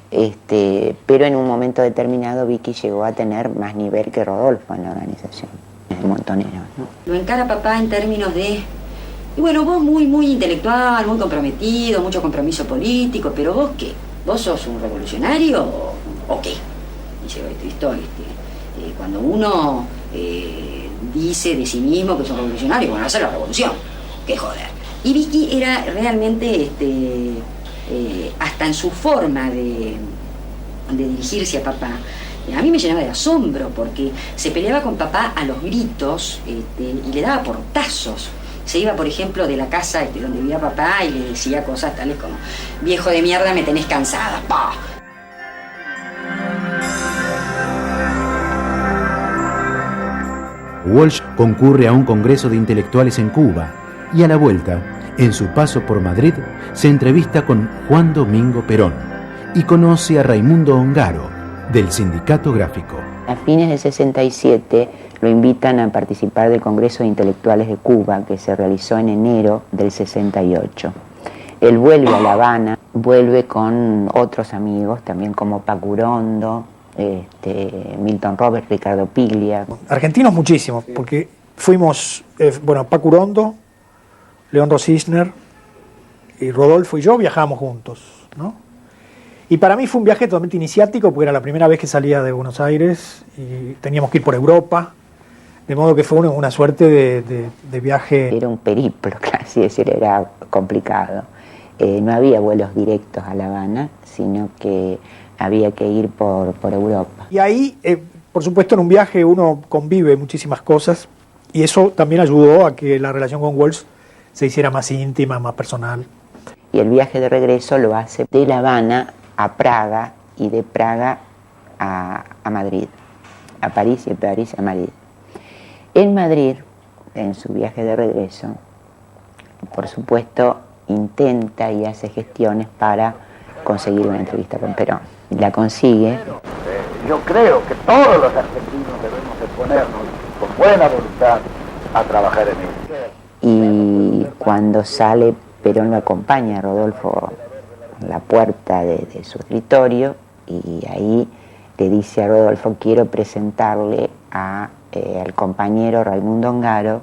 Pero en un momento determinado Vicky llegó a tener más nivel que Rodolfo en la organización, el montonero, ¿no? Lo encara papá en términos de, y bueno, vos muy intelectual, muy comprometido, mucho compromiso político, pero vos ¿qué? ¿Vos sos un revolucionario o qué? Dice, cuando uno dice de sí mismo que es un revolucionario, bueno, hacer la revolución, qué joder. Y Vicky era realmente, hasta en su forma de dirigirse a papá, a mí me llenaba de asombro, porque se peleaba con papá a los gritos y le daba portazos. Se iba, por ejemplo, de la casa donde vivía papá y le decía cosas tales como: viejo de mierda, me tenés cansada, ¡pah! Walsh concurre a un congreso de intelectuales en Cuba y a la vuelta, en su paso por Madrid, se entrevista con Juan Domingo Perón y conoce a Raimundo Ongaro, del Sindicato Gráfico. A fines del 67 lo invitan a participar del Congreso de Intelectuales de Cuba, que se realizó en enero del 68. Él vuelve a La Habana, vuelve con otros amigos, también como Pacurondo, Milton Roberts, Ricardo Piglia. Argentinos muchísimos, porque fuimos, Pacurondo, León Rosisner y Rodolfo y yo viajábamos juntos, ¿no? Y para mí fue un viaje totalmente iniciático, porque era la primera vez que salía de Buenos Aires y teníamos que ir por Europa, de modo que fue una suerte de viaje. Era un periplo, casi decir, era complicado. No había vuelos directos a La Habana, sino que había que ir por Europa. Y ahí, por supuesto, en un viaje uno convive muchísimas cosas, y eso también ayudó a que la relación con Walsh se hiciera más íntima, más personal. Y el viaje de regreso lo hace de La Habana a Praga, y de Praga a Madrid, a París, y de París a Madrid. En Madrid, en su viaje de regreso, por supuesto, intenta y hace gestiones para conseguir una entrevista con Perón. La consigue. Yo creo que todos los argentinos debemos de ponernos con buena voluntad a trabajar en ello. Y cuando sale, Perón lo acompaña a Rodolfo a la puerta de su escritorio, y ahí le dice a Rodolfo: quiero presentarle al compañero Raimundo Ongaro,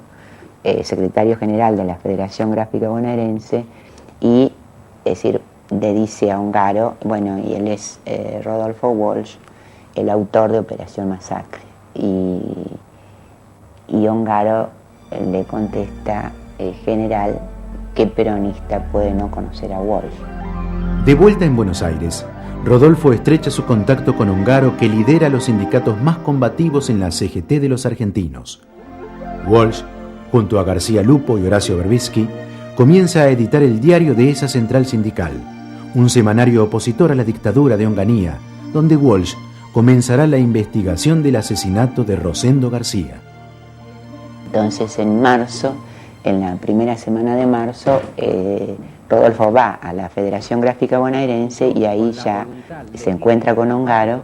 secretario general de la Federación Gráfica Bonaerense, y le dice a Ongaro, bueno, y él es Rodolfo Walsh, el autor de Operación Masacre. Y Ongaro le contesta: general, ¿qué peronista puede no conocer a Walsh? De vuelta en Buenos Aires, Rodolfo estrecha su contacto con Ongaro, que lidera los sindicatos más combativos en la CGT de los argentinos. Walsh, junto a García Lupo y Horacio Berbisky, comienza a editar el diario de esa central sindical, un semanario opositor a la dictadura de Onganía, donde Walsh comenzará la investigación del asesinato de Rosendo García. Entonces, en marzo, en la primera semana de marzo, Rodolfo va a la Federación Gráfica Bonaerense y ahí ya se encuentra con Ongaro.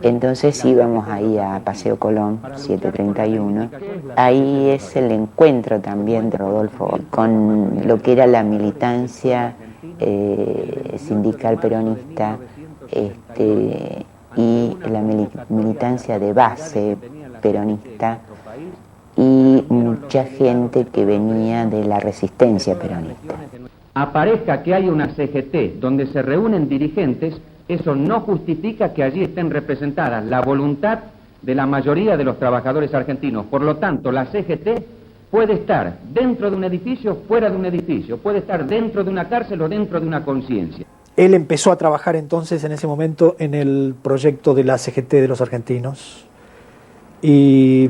Entonces íbamos ahí a Paseo Colón, 731. Ahí es el encuentro también de Rodolfo con lo que era la militancia sindical peronista y la militancia de base peronista, y mucha gente que venía de la resistencia peronista. Aparezca que hay una CGT donde se reúnen dirigentes, eso no justifica que allí estén representadas la voluntad de la mayoría de los trabajadores argentinos. Por lo tanto, la CGT puede estar dentro de un edificio, fuera de un edificio, puede estar dentro de una cárcel o dentro de una conciencia. Él empezó a trabajar entonces en ese momento en el proyecto de la CGT de los argentinos, y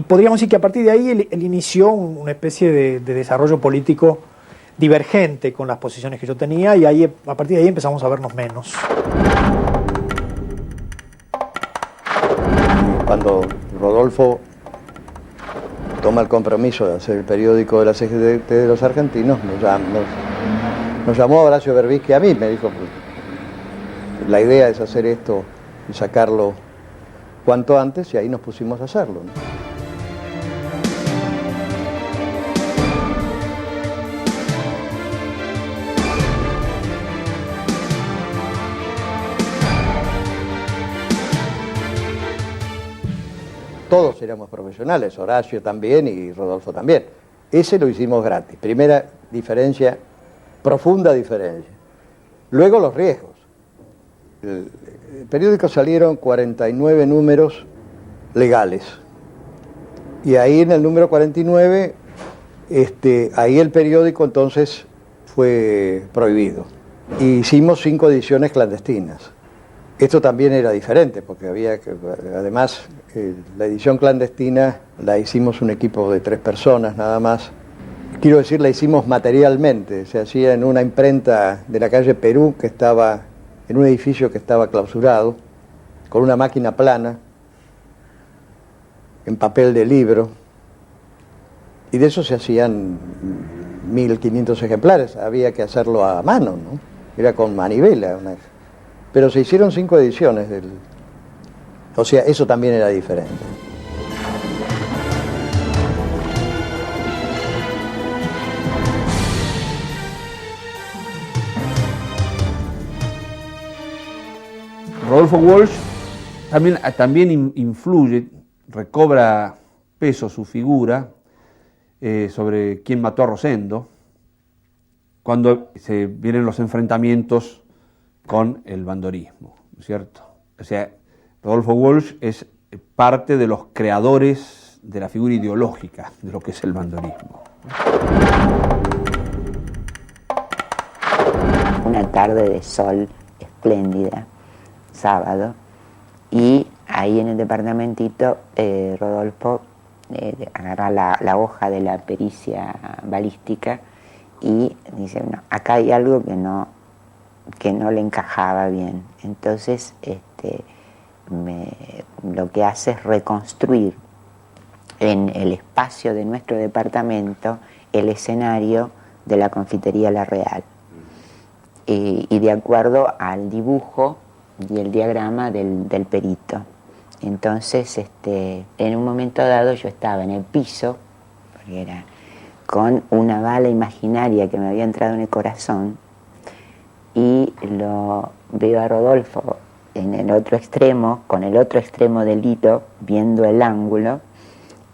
podríamos decir que a partir de ahí él inició una especie de desarrollo político divergente con las posiciones que yo tenía, y ahí, a partir de ahí empezamos a vernos menos. Cuando Rodolfo toma el compromiso de hacer el periódico de la CGT de los argentinos, nos llamó Horacio Berbisky a mí, me dijo: la idea es hacer esto y sacarlo cuanto antes, y ahí nos pusimos a hacerlo, ¿no? Todos éramos profesionales, Horacio también y Rodolfo también. Ese lo hicimos gratis. Primera diferencia, profunda diferencia. Luego los riesgos. El periódico salieron 49 números legales. Y ahí en el número 49, ahí el periódico entonces fue prohibido. Y hicimos 5 ediciones clandestinas. Esto también era diferente, porque había que, además, la edición clandestina la hicimos un equipo de 3 personas nada más. Quiero decir, la hicimos materialmente, se hacía en una imprenta de la calle Perú, que estaba en un edificio que estaba clausurado, con una máquina plana, en papel de libro, y de eso se hacían 1.500 ejemplares, había que hacerlo a mano, ¿no? Era con manivela, pero se hicieron 5 ediciones o sea, eso también era diferente. Rodolfo Walsh también influye, recobra peso su figura sobre quién mató a Rosendo, cuando se vienen los enfrentamientos con el bandorismo, ¿cierto? O sea, Rodolfo Walsh es parte de los creadores de la figura ideológica de lo que es el bandorismo. Una tarde de sol espléndida, sábado, y ahí en el departamentito Rodolfo agarra la hoja de la pericia balística y dice: no, acá hay algo que no le encajaba bien. Entonces lo que hace es reconstruir en el espacio de nuestro departamento el escenario de la confitería La Real, y de acuerdo al dibujo y el diagrama del perito. Entonces en un momento dado yo estaba en el piso, porque era con una bala imaginaria que me había entrado en el corazón, y lo veo a Rodolfo en el otro extremo, con el otro extremo del hilo, viendo el ángulo,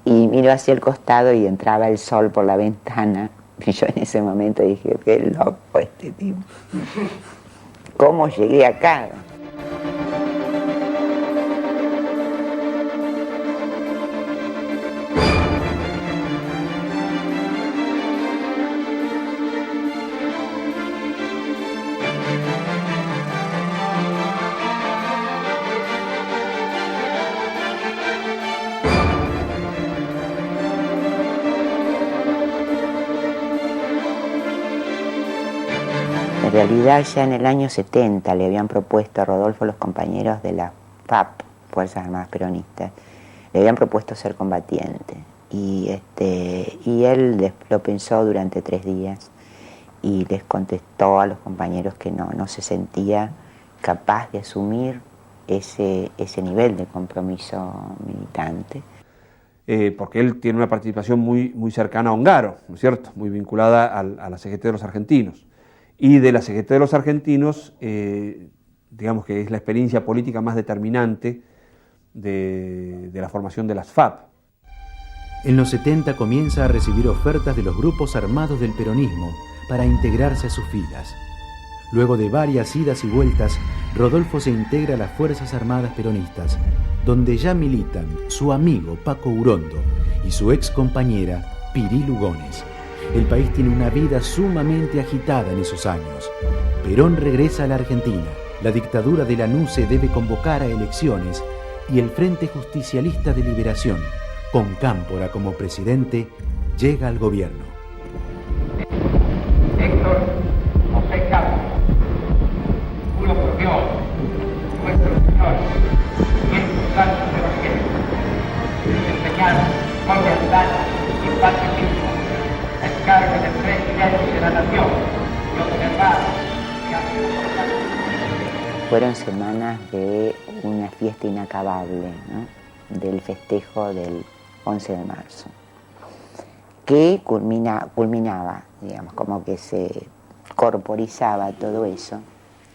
y miro hacia el costado y entraba el sol por la ventana. Y yo en ese momento dije, qué loco este tipo. ¿Cómo llegué acá? En realidad ya en el año 70 le habían propuesto a Rodolfo los compañeros de la FAP, Fuerzas Armadas Peronistas, le habían propuesto ser combatiente. Y él lo pensó durante 3 días y les contestó a los compañeros que no se sentía capaz de asumir ese nivel de compromiso militante. Porque él tiene una participación muy cercana a Ongaro, ¿no es cierto?, muy vinculada a la CGT de los argentinos. Y de la CGT de los argentinos, digamos que es la experiencia política más determinante de la formación de las FAP. En los 70 comienza a recibir ofertas de los grupos armados del peronismo para integrarse a sus filas. Luego de varias idas y vueltas, Rodolfo se integra a las Fuerzas Armadas Peronistas, donde ya militan su amigo Paco Urondo y su ex compañera Pirí Lugones. El país tiene una vida sumamente agitada en esos años. Perón regresa a la Argentina, la dictadura de Lanusse debe convocar a elecciones y el Frente Justicialista de Liberación, con Cámpora como presidente, llega al gobierno. Héctor José Cámpora, juro por Dios, nuestro Señor, y estos santos evangelios, desempeñar con lealtad y patriotismo el cargo de presidente de la nación y observar que Fueron semanas de una fiesta inacabable, ¿no?, del festejo del 11 de marzo, que culminaba, digamos, como que se corporizaba todo eso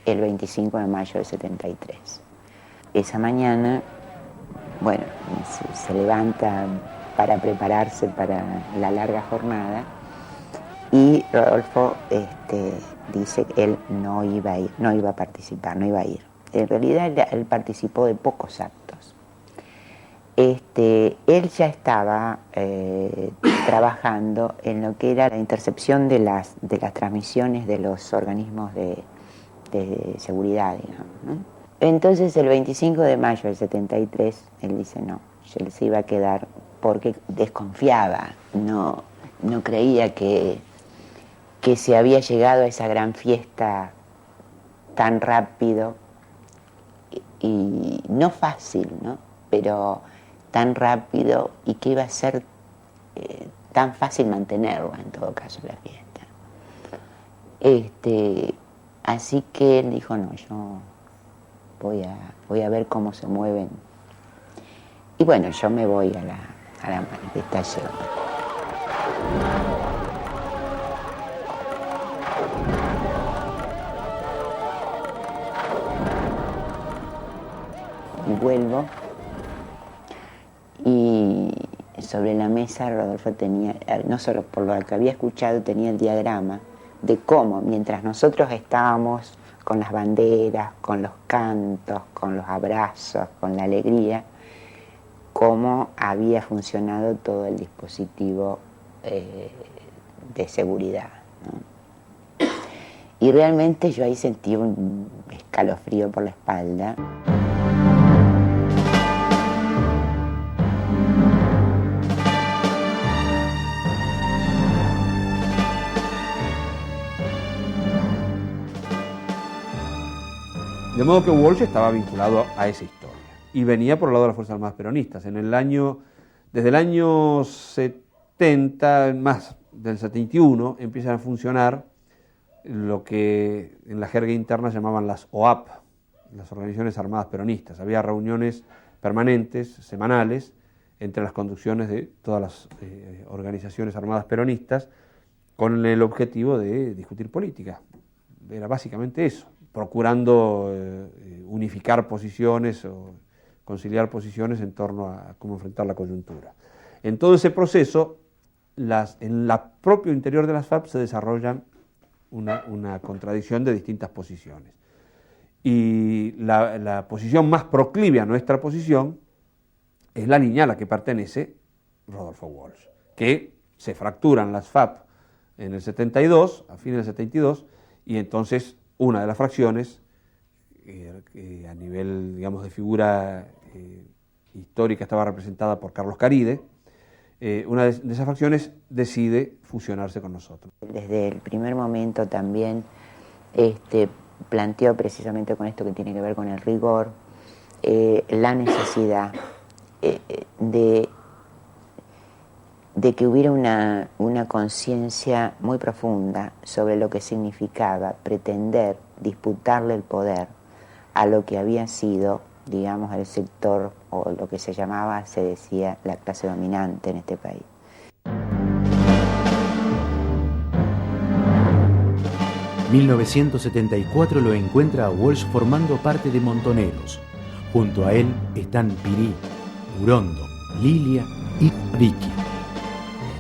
el 25 de mayo del 73. Esa mañana, bueno, se levanta para prepararse para la larga jornada y Rodolfo dice que él no iba a ir, no iba a participar, no iba a ir. En realidad él participó de pocos actos. Él ya estaba trabajando en lo que era la intercepción de las transmisiones de los organismos de seguridad, digamos, ¿no? Entonces el 25 de mayo del 73 él dice no, él se iba a quedar porque desconfiaba, no creía que se había llegado a esa gran fiesta tan rápido y no fácil, ¿no?, pero tan rápido y que iba a ser tan fácil mantenerla en todo caso la fiesta. Así que él dijo no, yo voy a ver cómo se mueven y bueno, yo me voy a la manifestación. Vuelvo y sobre la mesa Rodolfo tenía, no solo por lo que había escuchado, tenía el diagrama de cómo mientras nosotros estábamos con las banderas, con los cantos, con los abrazos, con la alegría, cómo había funcionado todo el dispositivo de seguridad, ¿no? Y realmente yo ahí sentí un escalofrío por la espalda. De modo que Walsh estaba vinculado a esa historia y venía por el lado de las Fuerzas Armadas Peronistas. Desde el año 70, más del 71, empiezan a funcionar lo que en la jerga interna llamaban las OAP, las Organizaciones Armadas Peronistas. Había reuniones permanentes, semanales, entre las conducciones de todas las organizaciones armadas peronistas con el objetivo de discutir política. Era básicamente eso. procurando unificar posiciones o conciliar posiciones en torno a cómo enfrentar la coyuntura. En todo ese proceso, en el propio interior de las FAP se desarrollan una contradicción de distintas posiciones. Y la posición más proclive a nuestra posición es la línea a la que pertenece Rodolfo Walsh, que se fracturan las FAP en el 72, a fines del 72, y entonces una de las fracciones, a nivel, digamos, de figura histórica estaba representada por Carlos Caride, una de esas fracciones decide fusionarse con nosotros. Desde el primer momento también planteó precisamente con esto que tiene que ver con el rigor, la necesidad de que hubiera una conciencia muy profunda sobre lo que significaba pretender disputarle el poder a lo que había sido, digamos, el sector, o lo que se decía, la clase dominante en este país. En 1974 lo encuentra a Walsh formando parte de Montoneros. Junto a él están Pirí, Urondo, Lilia y Vicky.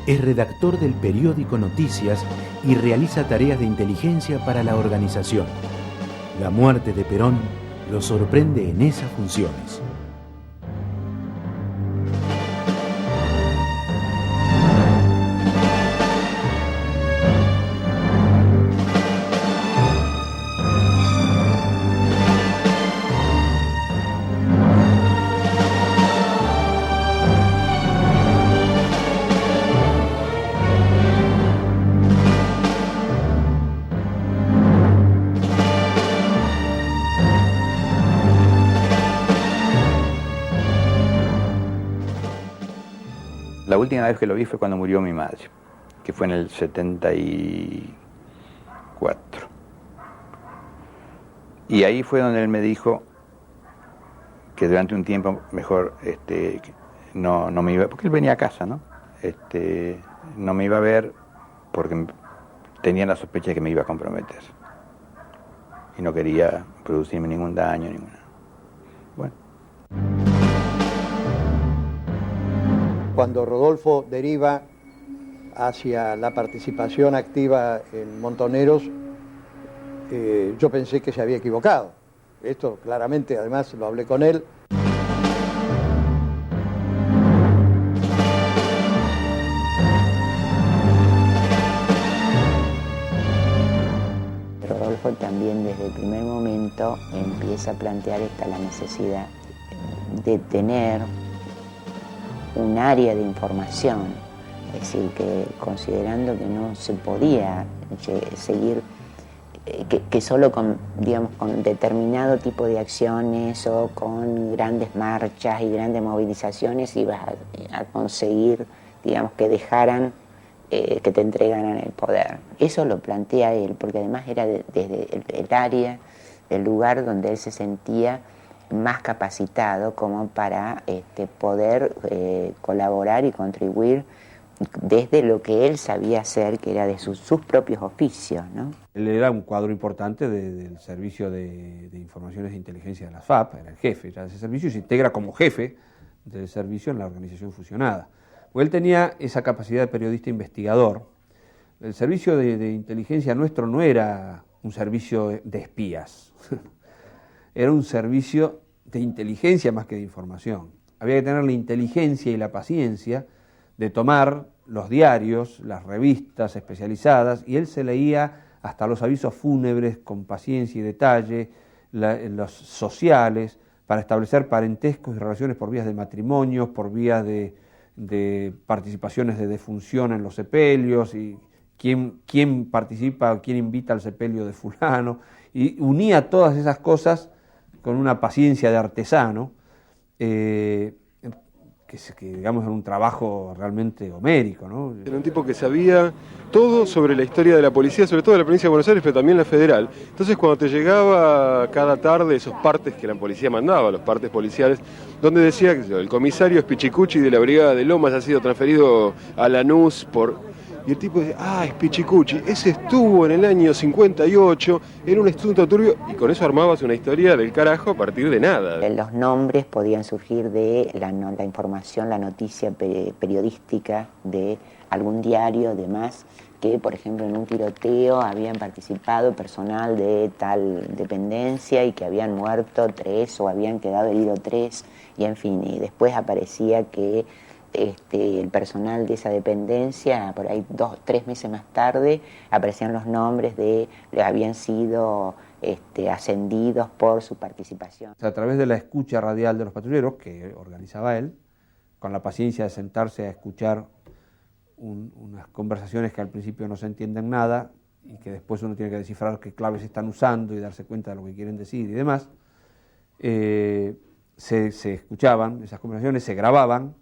Es redactor del periódico Noticias y realiza tareas de inteligencia para la organización. La muerte de Perón lo sorprende en esas funciones. La última vez que lo vi fue cuando murió mi madre, que fue en el 74. Y ahí fue donde él me dijo que durante un tiempo mejor no me iba, porque él venía a casa, ¿no? No me iba a ver porque tenía la sospecha de que me iba a comprometer. Y no quería producirme ningún daño, Bueno. Cuando Rodolfo deriva hacia la participación activa en Montoneros, yo pensé que se había equivocado. Esto claramente, además, lo hablé con él. Rodolfo también desde el primer momento empieza a plantear la necesidad de tener un área de información, es decir, que considerando que no se podía seguir, que solo con determinado tipo de acciones o con grandes marchas y grandes movilizaciones ibas a conseguir, que dejaran, que te entregaran el poder. Eso lo plantea él, porque además era desde el área, el lugar donde él se sentía más capacitado como para poder colaborar y contribuir desde lo que él sabía hacer, que era de sus propios oficios, ¿no? Él era un cuadro importante del servicio de informaciones de inteligencia de la FAP, era el jefe ya de ese servicio y se integra como jefe del servicio en la organización fusionada. Pues él tenía esa capacidad de periodista investigador. El servicio de inteligencia nuestro no era un servicio de espías, era un servicio de inteligencia más que de información. Había que tener la inteligencia y la paciencia de tomar los diarios, las revistas especializadas, y él se leía hasta los avisos fúnebres con paciencia y detalle, los sociales, para establecer parentescos y relaciones por vías de matrimonios, por vías de participaciones de defunción en los sepelios, y quién participa, quién invita al sepelio de fulano, y unía todas esas cosas con una paciencia de artesano, que digamos era un trabajo realmente homérico, ¿no? Era un tipo que sabía todo sobre la historia de la policía, sobre todo de la provincia de Buenos Aires, pero también la federal. Entonces cuando te llegaba cada tarde esos partes que la policía mandaba, los partes policiales, donde decía que el comisario Spichicucci de la brigada de Lomas ha sido transferido a Lanús y el tipo dice, es Pichicucci, ese estuvo en el año 58, era un asunto turbio, y con eso armabas una historia del carajo a partir de nada. Los nombres podían surgir de la información, la noticia periodística de algún diario, demás, que por ejemplo en un tiroteo habían participado personal de tal dependencia y que habían muerto 3 o habían quedado heridos 3, y en fin, y después aparecía que el personal de esa dependencia, por ahí 2-3 meses más tarde, aparecían los nombres de habían sido ascendidos por su participación. A través de la escucha radial de los patrulleros, que organizaba él, con la paciencia de sentarse a escuchar unas conversaciones que al principio no se entienden nada y que después uno tiene que descifrar qué claves están usando y darse cuenta de lo que quieren decir y demás, se escuchaban esas conversaciones, se grababan,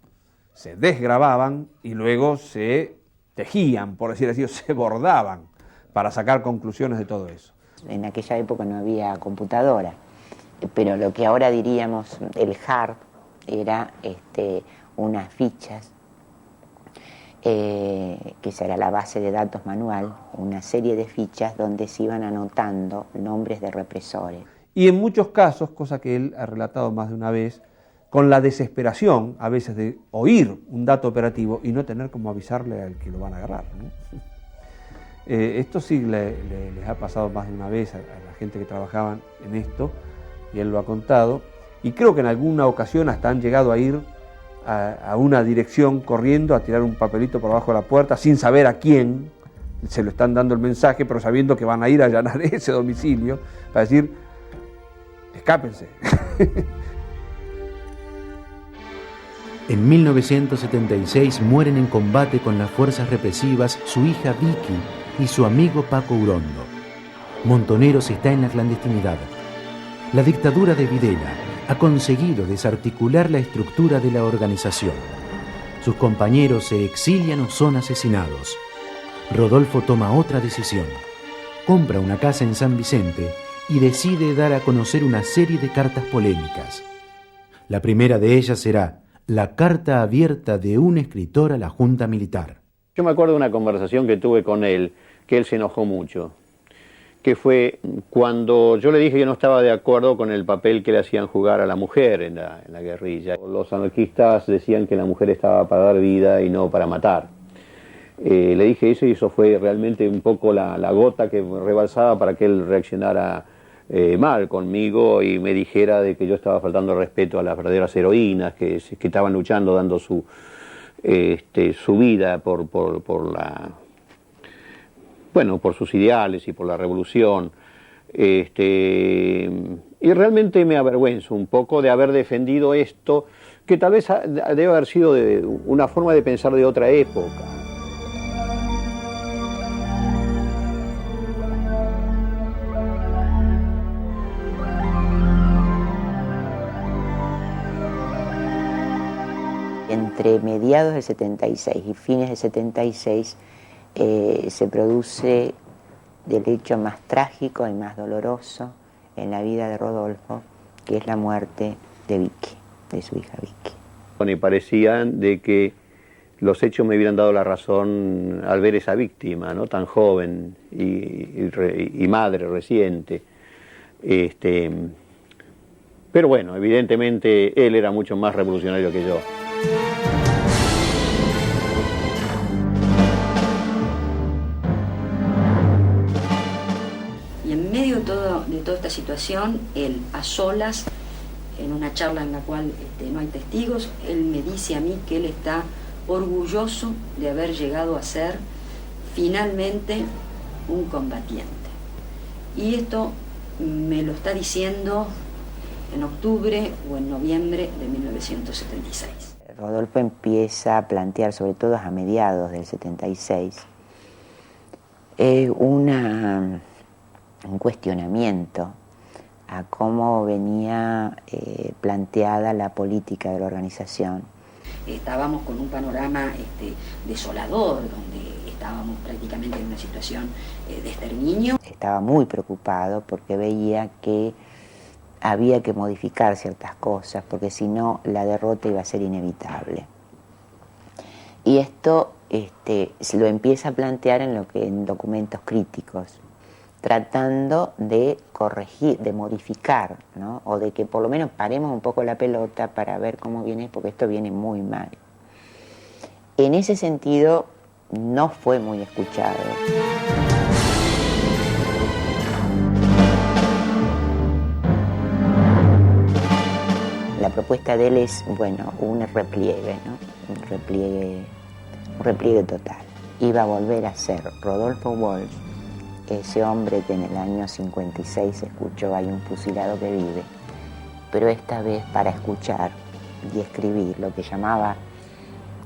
se desgrababan y luego se tejían, por decir así, o se bordaban para sacar conclusiones de todo eso. En aquella época no había computadora, pero lo que ahora diríamos el hard era unas fichas, que será la base de datos manual, una serie de fichas donde se iban anotando nombres de represores. Y en muchos casos, cosa que él ha relatado más de una vez, con la desesperación a veces de oír un dato operativo y no tener como avisarle al que lo van a agarrar, ¿no? Esto sí les ha pasado más de una vez a la gente que trabajaba en esto, y él lo ha contado, y creo que en alguna ocasión hasta han llegado a ir a una dirección corriendo a tirar un papelito por abajo de la puerta sin saber a quién se lo están dando el mensaje, pero sabiendo que van a ir a allanar ese domicilio para decir, escápense. En 1976 mueren en combate con las fuerzas represivas su hija Vicky y su amigo Paco Urondo. Montoneros está en la clandestinidad. La dictadura de Videla ha conseguido desarticular la estructura de la organización. Sus compañeros se exilian o son asesinados. Rodolfo toma otra decisión. Compra una casa en San Vicente y decide dar a conocer una serie de cartas polémicas. La primera de ellas será la carta abierta de un escritor a la Junta Militar. Yo me acuerdo de una conversación que tuve con él, que él se enojó mucho, que fue cuando yo le dije que no estaba de acuerdo con el papel que le hacían jugar a la mujer en la guerrilla. Los anarquistas decían que la mujer estaba para dar vida y no para matar. Le dije eso y eso fue realmente un poco la gota que rebalsaba para que él reaccionara mal conmigo y me dijera de que yo estaba faltando respeto a las verdaderas heroínas que estaban luchando, dando su vida por sus ideales y por la revolución. Y realmente me avergüenzo un poco de haber defendido esto, que tal vez debe haber sido de una forma de pensar de otra época. Entre mediados del 76 y fines del 76 se produce el hecho más trágico y más doloroso en la vida de Rodolfo, que es la muerte de Vicky, de su hija Vicky. Me parecían de que los hechos me hubieran dado la razón al ver esa víctima, ¿no?, tan joven y madre reciente. Pero bueno, evidentemente él era mucho más revolucionario que yo. Y en medio de toda esta situación, él a solas, en una charla en la cual no hay testigos, él me dice a mí que él está orgulloso de haber llegado a ser finalmente un combatiente. Y esto me lo está diciendo en octubre o en noviembre de 1976. Rodolfo empieza a plantear, sobre todo a mediados del 76, un cuestionamiento a cómo venía planteada la política de la organización. Estábamos con un panorama desolador, donde estábamos prácticamente en una situación de exterminio. Estaba muy preocupado porque veía que había que modificar ciertas cosas, porque si no la derrota iba a ser inevitable. Y esto lo empieza a plantear en documentos críticos, tratando de corregir, de modificar, ¿no? O de que por lo menos paremos un poco la pelota para ver cómo viene, porque esto viene muy mal. En ese sentido, no fue muy escuchado. La propuesta de él es, bueno, un repliegue, ¿no? Un repliegue total. Iba a volver a ser Rodolfo Walsh, ese hombre que en el año 56 escuchó "Hay un fusilado que vive", pero esta vez para escuchar y escribir lo que llamaba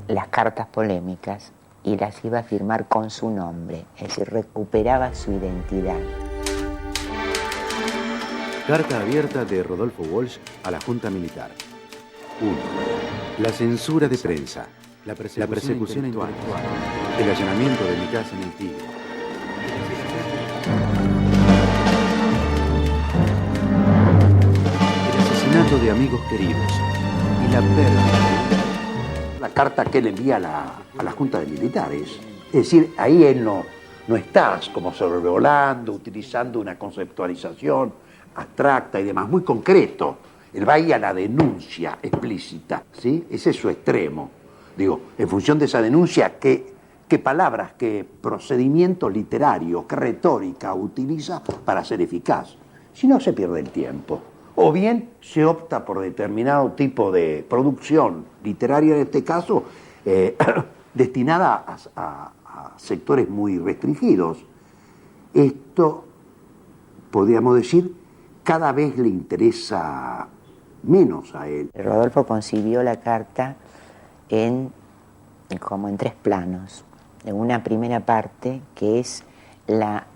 las cartas polémicas, y las iba a firmar con su nombre, es decir, recuperaba su identidad. Carta abierta de Rodolfo Walsh a la Junta Militar. 1. La censura de prensa. La persecución intelectual. El allanamiento de mi casa en el Tigre. El asesinato de amigos queridos. Y la pérdida. La carta que él envía a la Junta de Militares. Es decir, ahí él no estás como sobrevolando, utilizando una conceptualización abstracta y demás, muy concreto. Él va ahí a la denuncia explícita, ¿sí? Ese es su extremo. Digo, en función de esa denuncia, ¿qué palabras, qué procedimiento literario, qué retórica utiliza para ser eficaz? Si no, se pierde el tiempo. O bien se opta por determinado tipo de producción literaria, en este caso, destinada a sectores muy restringidos. Esto, podríamos decir, cada vez le interesa menos a él. Rodolfo concibió la carta como en tres planos. En una primera parte, que es la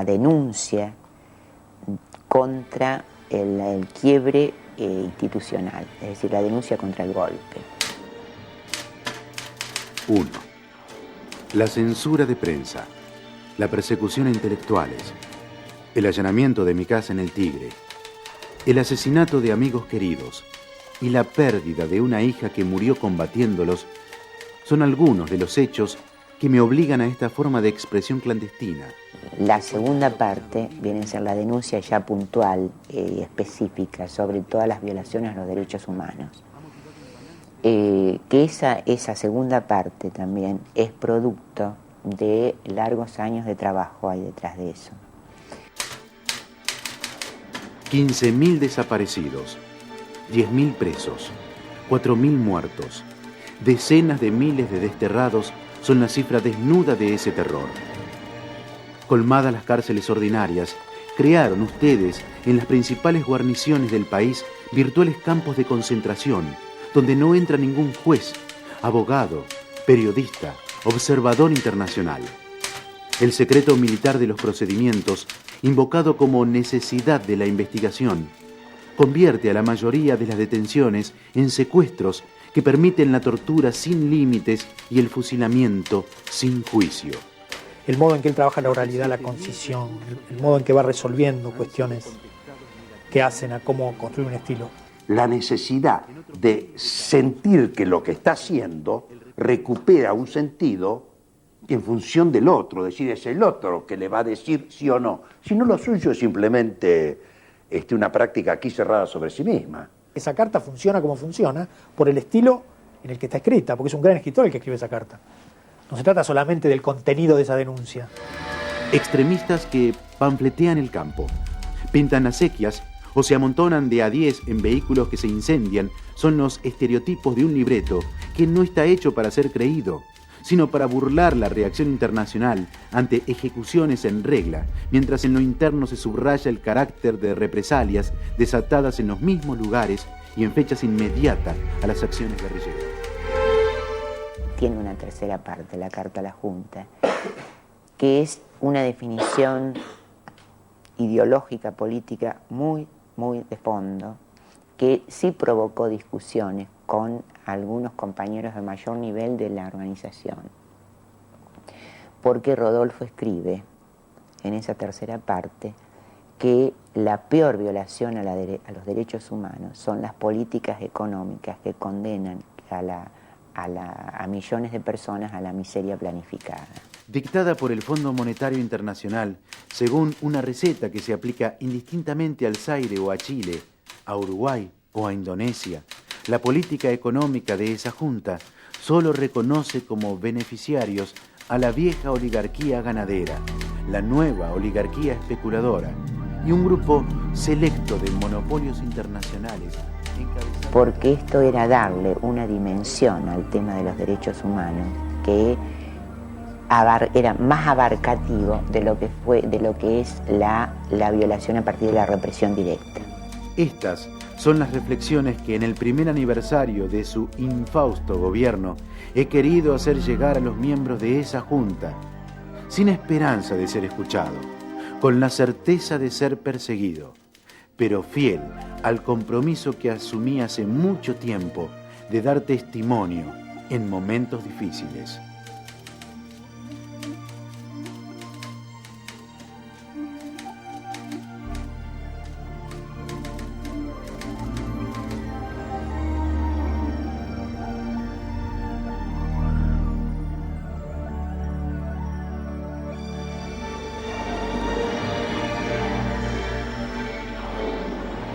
denuncia contra el quiebre institucional, es decir, la denuncia contra el golpe. 1. La censura de prensa, la persecución a intelectuales, el allanamiento de mi casa en el Tigre, el asesinato de amigos queridos y la pérdida de una hija que murió combatiéndolos son algunos de los hechos que me obligan a esta forma de expresión clandestina. La segunda parte viene a ser la denuncia ya puntual y específica sobre todas las violaciones a los derechos humanos. Que esa segunda parte también es producto de largos años de trabajo ahí detrás de eso. 15.000 desaparecidos, 10.000 presos, 4.000 muertos, decenas de miles de desterrados son la cifra desnuda de ese terror. Colmadas las cárceles ordinarias, crearon ustedes en las principales guarniciones del país virtuales campos de concentración, donde no entra ningún juez, abogado, periodista, observador internacional. El secreto militar de los procedimientos, invocado como necesidad de la investigación, convierte a la mayoría de las detenciones en secuestros que permiten la tortura sin límites y el fusilamiento sin juicio. El modo en que él trabaja la oralidad, la concisión, el modo en que va resolviendo cuestiones que hacen a cómo construir un estilo. La necesidad de sentir que lo que está haciendo recupera un sentido en función del otro, es decir, es el otro que le va a decir sí o no. Si no, lo suyo es simplemente una práctica aquí cerrada sobre sí misma. Esa carta funciona como funciona por el estilo en el que está escrita, porque es un gran escritor el que escribe esa carta. No se trata solamente del contenido de esa denuncia. Extremistas que panfletean el campo, pintan acequias o se amontonan de a 10 en vehículos que se incendian son los estereotipos de un libreto que no está hecho para ser creído, sino para burlar la reacción internacional ante ejecuciones en regla, mientras en lo interno se subraya el carácter de represalias desatadas en los mismos lugares y en fechas inmediatas a las acciones guerrilleras. Tiene una tercera parte, la carta a la Junta, que es una definición ideológica, política muy, muy de fondo, que sí provocó discusiones con algunos compañeros de mayor nivel de la organización. Porque Rodolfo escribe en esa tercera parte que la peor violación a los derechos humanos son las políticas económicas que condenan a millones de personas a la miseria planificada. Dictada por el Fondo Monetario Internacional, según una receta que se aplica indistintamente al Zaire o a Chile, a Uruguay o a Indonesia, la política económica de esa junta solo reconoce como beneficiarios a la vieja oligarquía ganadera, la nueva oligarquía especuladora y un grupo selecto de monopolios internacionales. Porque esto era darle una dimensión al tema de los derechos humanos que era más abarcativo de lo que es la violación a partir de la represión directa. Estas son las reflexiones que en el primer aniversario de su infausto gobierno he querido hacer llegar a los miembros de esa junta, sin esperanza de ser escuchado, con la certeza de ser perseguido, pero fiel al compromiso que asumí hace mucho tiempo de dar testimonio en momentos difíciles.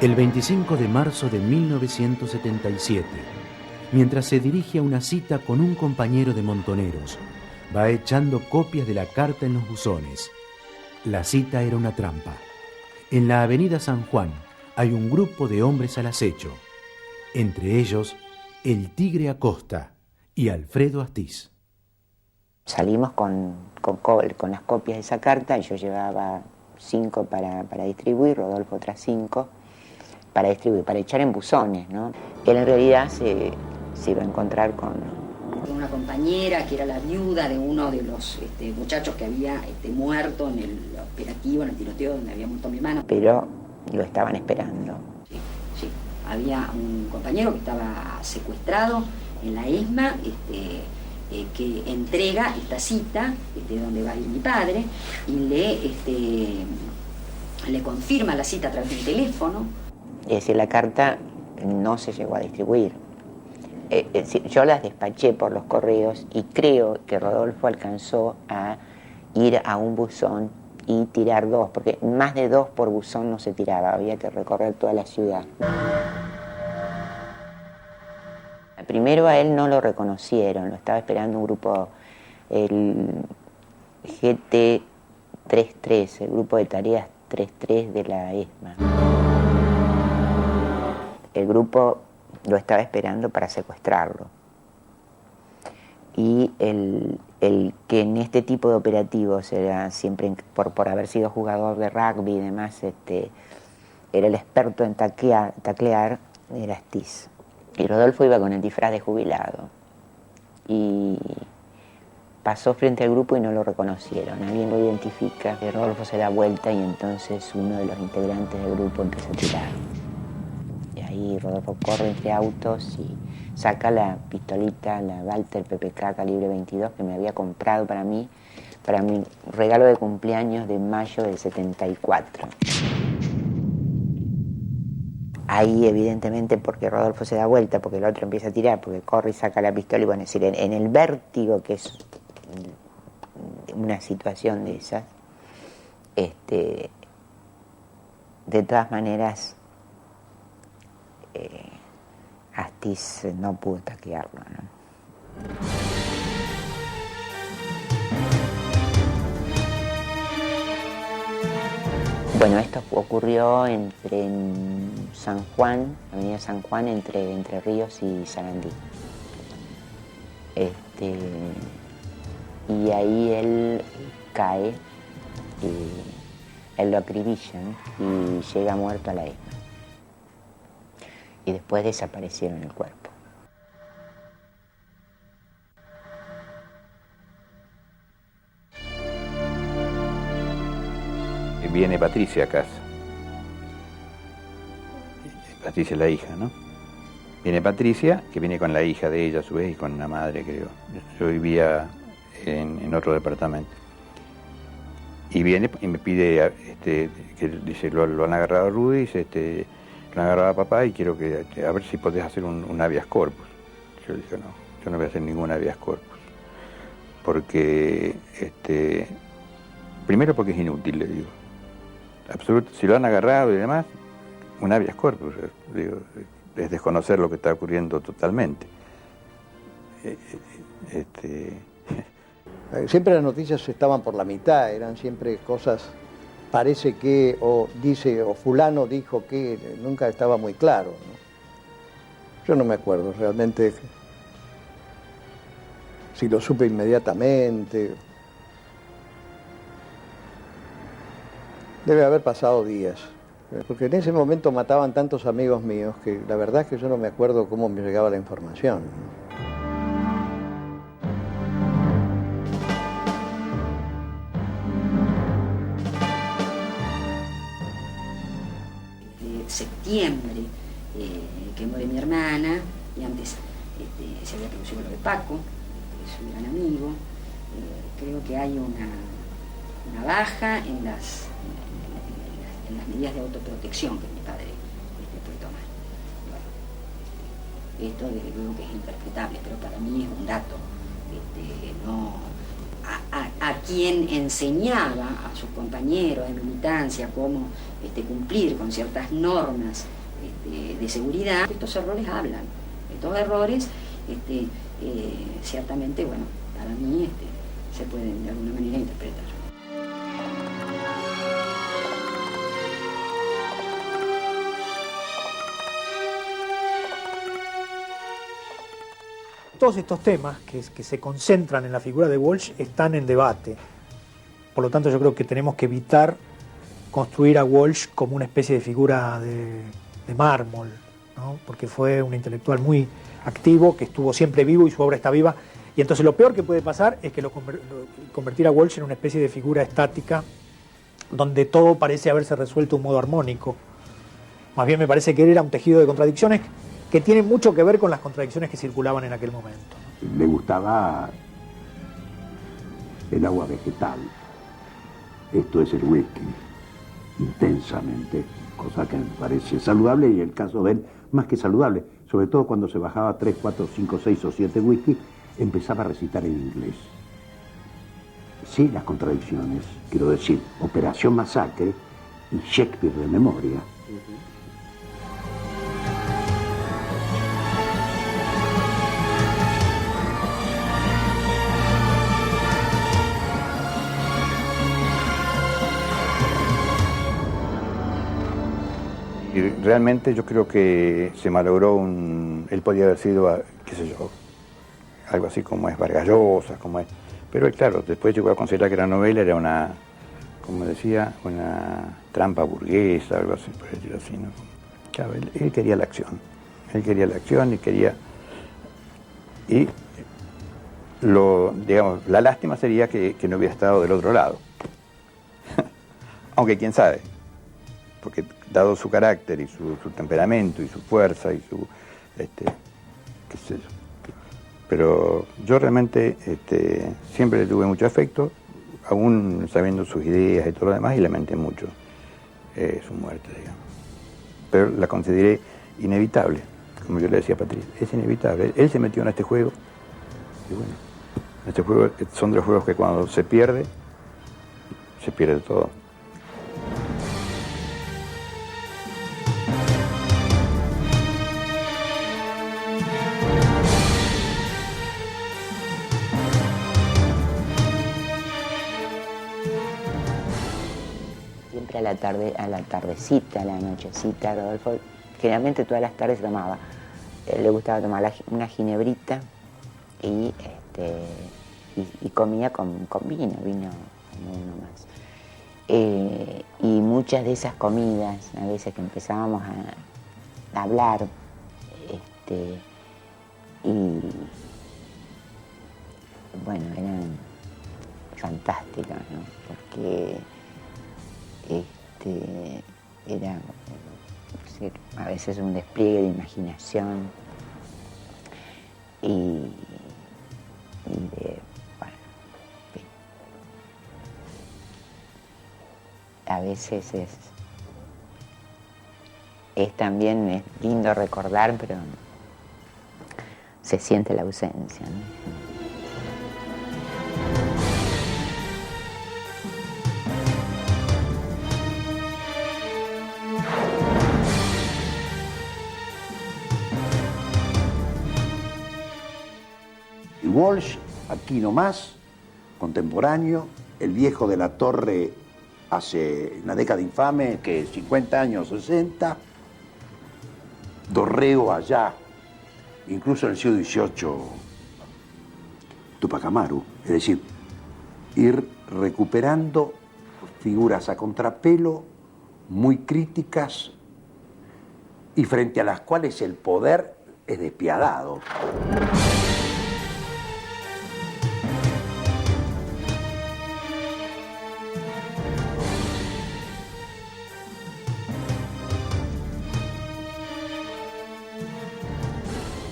El 25 de marzo de 1977, mientras se dirige a una cita con un compañero de Montoneros, va echando copias de la carta en los buzones. La cita era una trampa. En la avenida San Juan hay un grupo de hombres al acecho, entre ellos el Tigre Acosta y Alfredo Astiz. Salimos con las copias de esa carta, y yo llevaba 5 para distribuir, Rodolfo otras 5. Para distribuir, para echar en buzones, ¿no? Él en realidad se iba a encontrar con una compañera que era la viuda de uno de los muchachos que había muerto en el operativo, en el tiroteo donde había muerto mi hermano. Pero lo estaban esperando. Sí. Había un compañero que estaba secuestrado en la ESMA, que entrega esta cita, donde va a ir mi padre, y le confirma la cita a través del teléfono. Es decir, la carta no se llegó a distribuir. Yo las despaché por los correos y creo que Rodolfo alcanzó a ir a un buzón y tirar 2, porque más de 2 por buzón no se tiraba, había que recorrer toda la ciudad. Primero a él no lo reconocieron, lo estaba esperando un grupo, el GT33, el grupo de tareas 33 de la ESMA. El grupo lo estaba esperando para secuestrarlo. Y el que en este tipo de operativos era siempre, por haber sido jugador de rugby y demás, era el experto en taclear, era Astiz. Y Rodolfo iba con el disfraz de jubilado. Y pasó frente al grupo y no lo reconocieron. Alguien lo identifica. Y Rodolfo se da vuelta y entonces uno de los integrantes del grupo empieza a tirar. Y Rodolfo corre entre autos y saca la pistolita, la Walther PPK calibre 22 que me había comprado para mi regalo de cumpleaños de mayo del 74. Ahí evidentemente porque Rodolfo se da vuelta, porque el otro empieza a tirar, porque corre y saca la pistola, y bueno, es decir, en el vértigo que es una situación de esas, de todas maneras Astiz no pudo taclearlo, ¿no? Bueno, esto ocurrió en San Juan, avenida San Juan, entre Ríos y Sarandí. Y ahí él cae, él lo acribillan y llega muerto a la ESMA. Y después desaparecieron el cuerpo. Viene Patricia a casa. Patricia es la hija, ¿no? Viene Patricia, que viene con la hija de ella a su vez y con una madre, creo. Yo vivía en otro departamento. Y viene y me pide, que dice, lo han agarrado a Rudy, lo han agarrado a papá y quiero a ver si podés hacer un habeas corpus. Yo le dije, no, yo no voy a hacer ningún habeas corpus, porque, primero porque es inútil, le digo. Si lo han agarrado y demás, un habeas corpus, digo, es desconocer lo que está ocurriendo totalmente. Siempre las noticias estaban por la mitad, eran siempre cosas, parece que, o dice, o fulano dijo que, nunca estaba muy claro, ¿no? Yo no me acuerdo realmente si lo supe inmediatamente. Debe haber pasado días, porque en ese momento mataban tantos amigos míos que la verdad es que yo no me acuerdo cómo me llegaba la información. Septiembre, que muere mi hermana, y antes se había producido lo de Paco, que es un gran amigo. Creo que hay una baja en las medidas de autoprotección que mi padre puede tomar. Bueno, esto desde luego que es interpretable, pero para mí es un dato. A quien enseñaba a sus compañeros de militancia cómo cumplir con ciertas normas de seguridad, estos errores hablan. Estos errores, ciertamente, bueno, para mí se pueden de alguna manera interpretar. Todos estos temas que se concentran en la figura de Walsh están en debate. Por lo tanto, yo creo que tenemos que evitar construir a Walsh como una especie de figura de mármol, ¿no? Porque fue un intelectual muy activo, que estuvo siempre vivo y su obra está viva. Y entonces lo peor que puede pasar es que convertir a Walsh en una especie de figura estática donde todo parece haberse resuelto de un modo armónico. Más bien me parece que él era un tejido de contradicciones que tienen mucho que ver con las contradicciones que circulaban en aquel momento. Le gustaba el agua vegetal, esto es el whisky, intensamente, cosa que me parece saludable, y el caso de él más que saludable, sobre todo cuando se bajaba 3, 4, 5, 6 o 7 whisky, empezaba a recitar en inglés. Sí, las contradicciones, quiero decir, Operación Masacre y Shakespeare de memoria. Y realmente yo creo que se malogró él podía haber sido, qué sé yo, algo así como es Vargas Llosa, como es. Pero claro, después llegó a considerar que la novela era una, como decía, una trampa burguesa, algo así, por decirlo así, ¿no? Claro, él quería la acción. Él quería la acción y quería. Y digamos, la lástima sería que no hubiera estado del otro lado. Aunque quién sabe. Porque dado su carácter y su temperamento y su fuerza y su, qué sé yo. Pero yo realmente siempre le tuve mucho afecto, aún sabiendo sus ideas y todo lo demás, y lamenté mucho su muerte, digamos. Pero la consideré inevitable, como yo le decía a Patricia, es inevitable. Él se metió en este juego, y bueno, este juego son de los juegos que cuando se pierde todo. A la tardecita, a la nochecita, Rodolfo, generalmente todas las tardes tomaba. Le gustaba tomar una ginebrita y comía con vino como uno más. Y muchas de esas comidas, a veces que empezábamos a hablar, y bueno, eran fantásticas, ¿no? Porque era a veces un despliegue de imaginación y de, bueno, a veces es también lindo recordar, pero se siente la ausencia, ¿no? Y Walsh, aquí nomás, contemporáneo, el viejo de la Torre hace una década infame, que 50 años, 60, Dorrego allá, incluso en el siglo XVIII, Tupac Amaru, es decir, ir recuperando figuras a contrapelo, muy críticas, y frente a las cuales el poder es despiadado.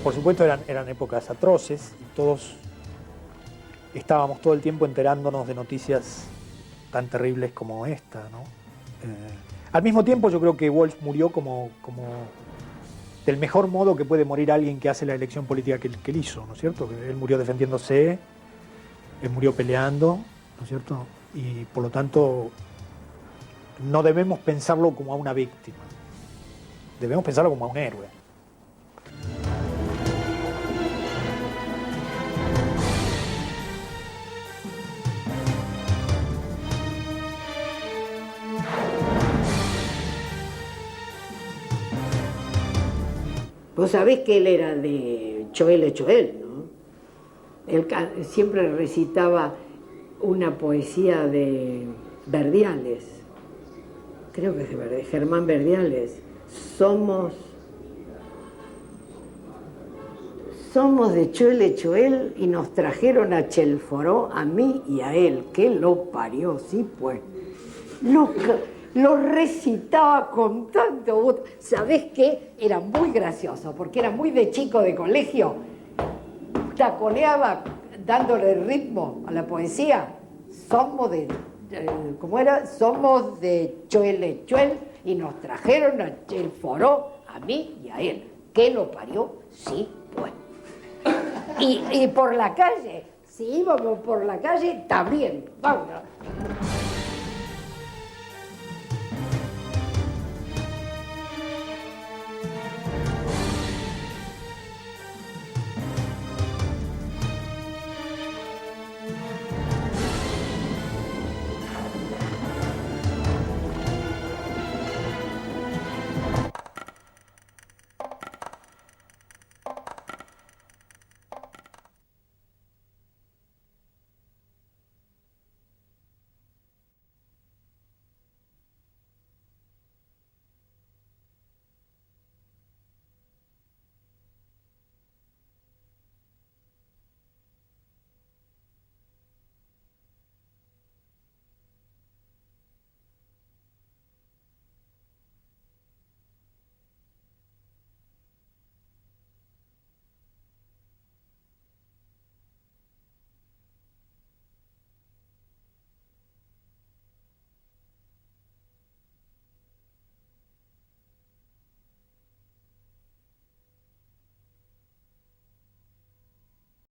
Por supuesto eran épocas atroces y todos estábamos todo el tiempo enterándonos de noticias tan terribles como esta, ¿no? Al mismo tiempo yo creo que Walsh murió como del mejor modo que puede morir alguien que hace la elección política que él hizo, ¿no es cierto? Él murió defendiéndose, él murió peleando, ¿no es cierto? Y por lo tanto no debemos pensarlo como a una víctima, debemos pensarlo como a un héroe. Vos sabés que él era de Choel, ¿no? Él siempre recitaba una poesía de Verdiales, creo que es de Germán Verdiales. Somos de Choel y nos trajeron a Chelforó, a mí y a él, que lo parió, sí pues. Lo recitaba con tanto gusto. ¿Sabés qué? Era muy gracioso, porque era muy de chico de colegio. Taconeaba dándole ritmo a la poesía. Somos de Choel y nos trajeron a Chelforó, a mí y a él. ¿Qué lo parió? Sí, pues. Y por la calle, si íbamos por la calle, también. Vámonos.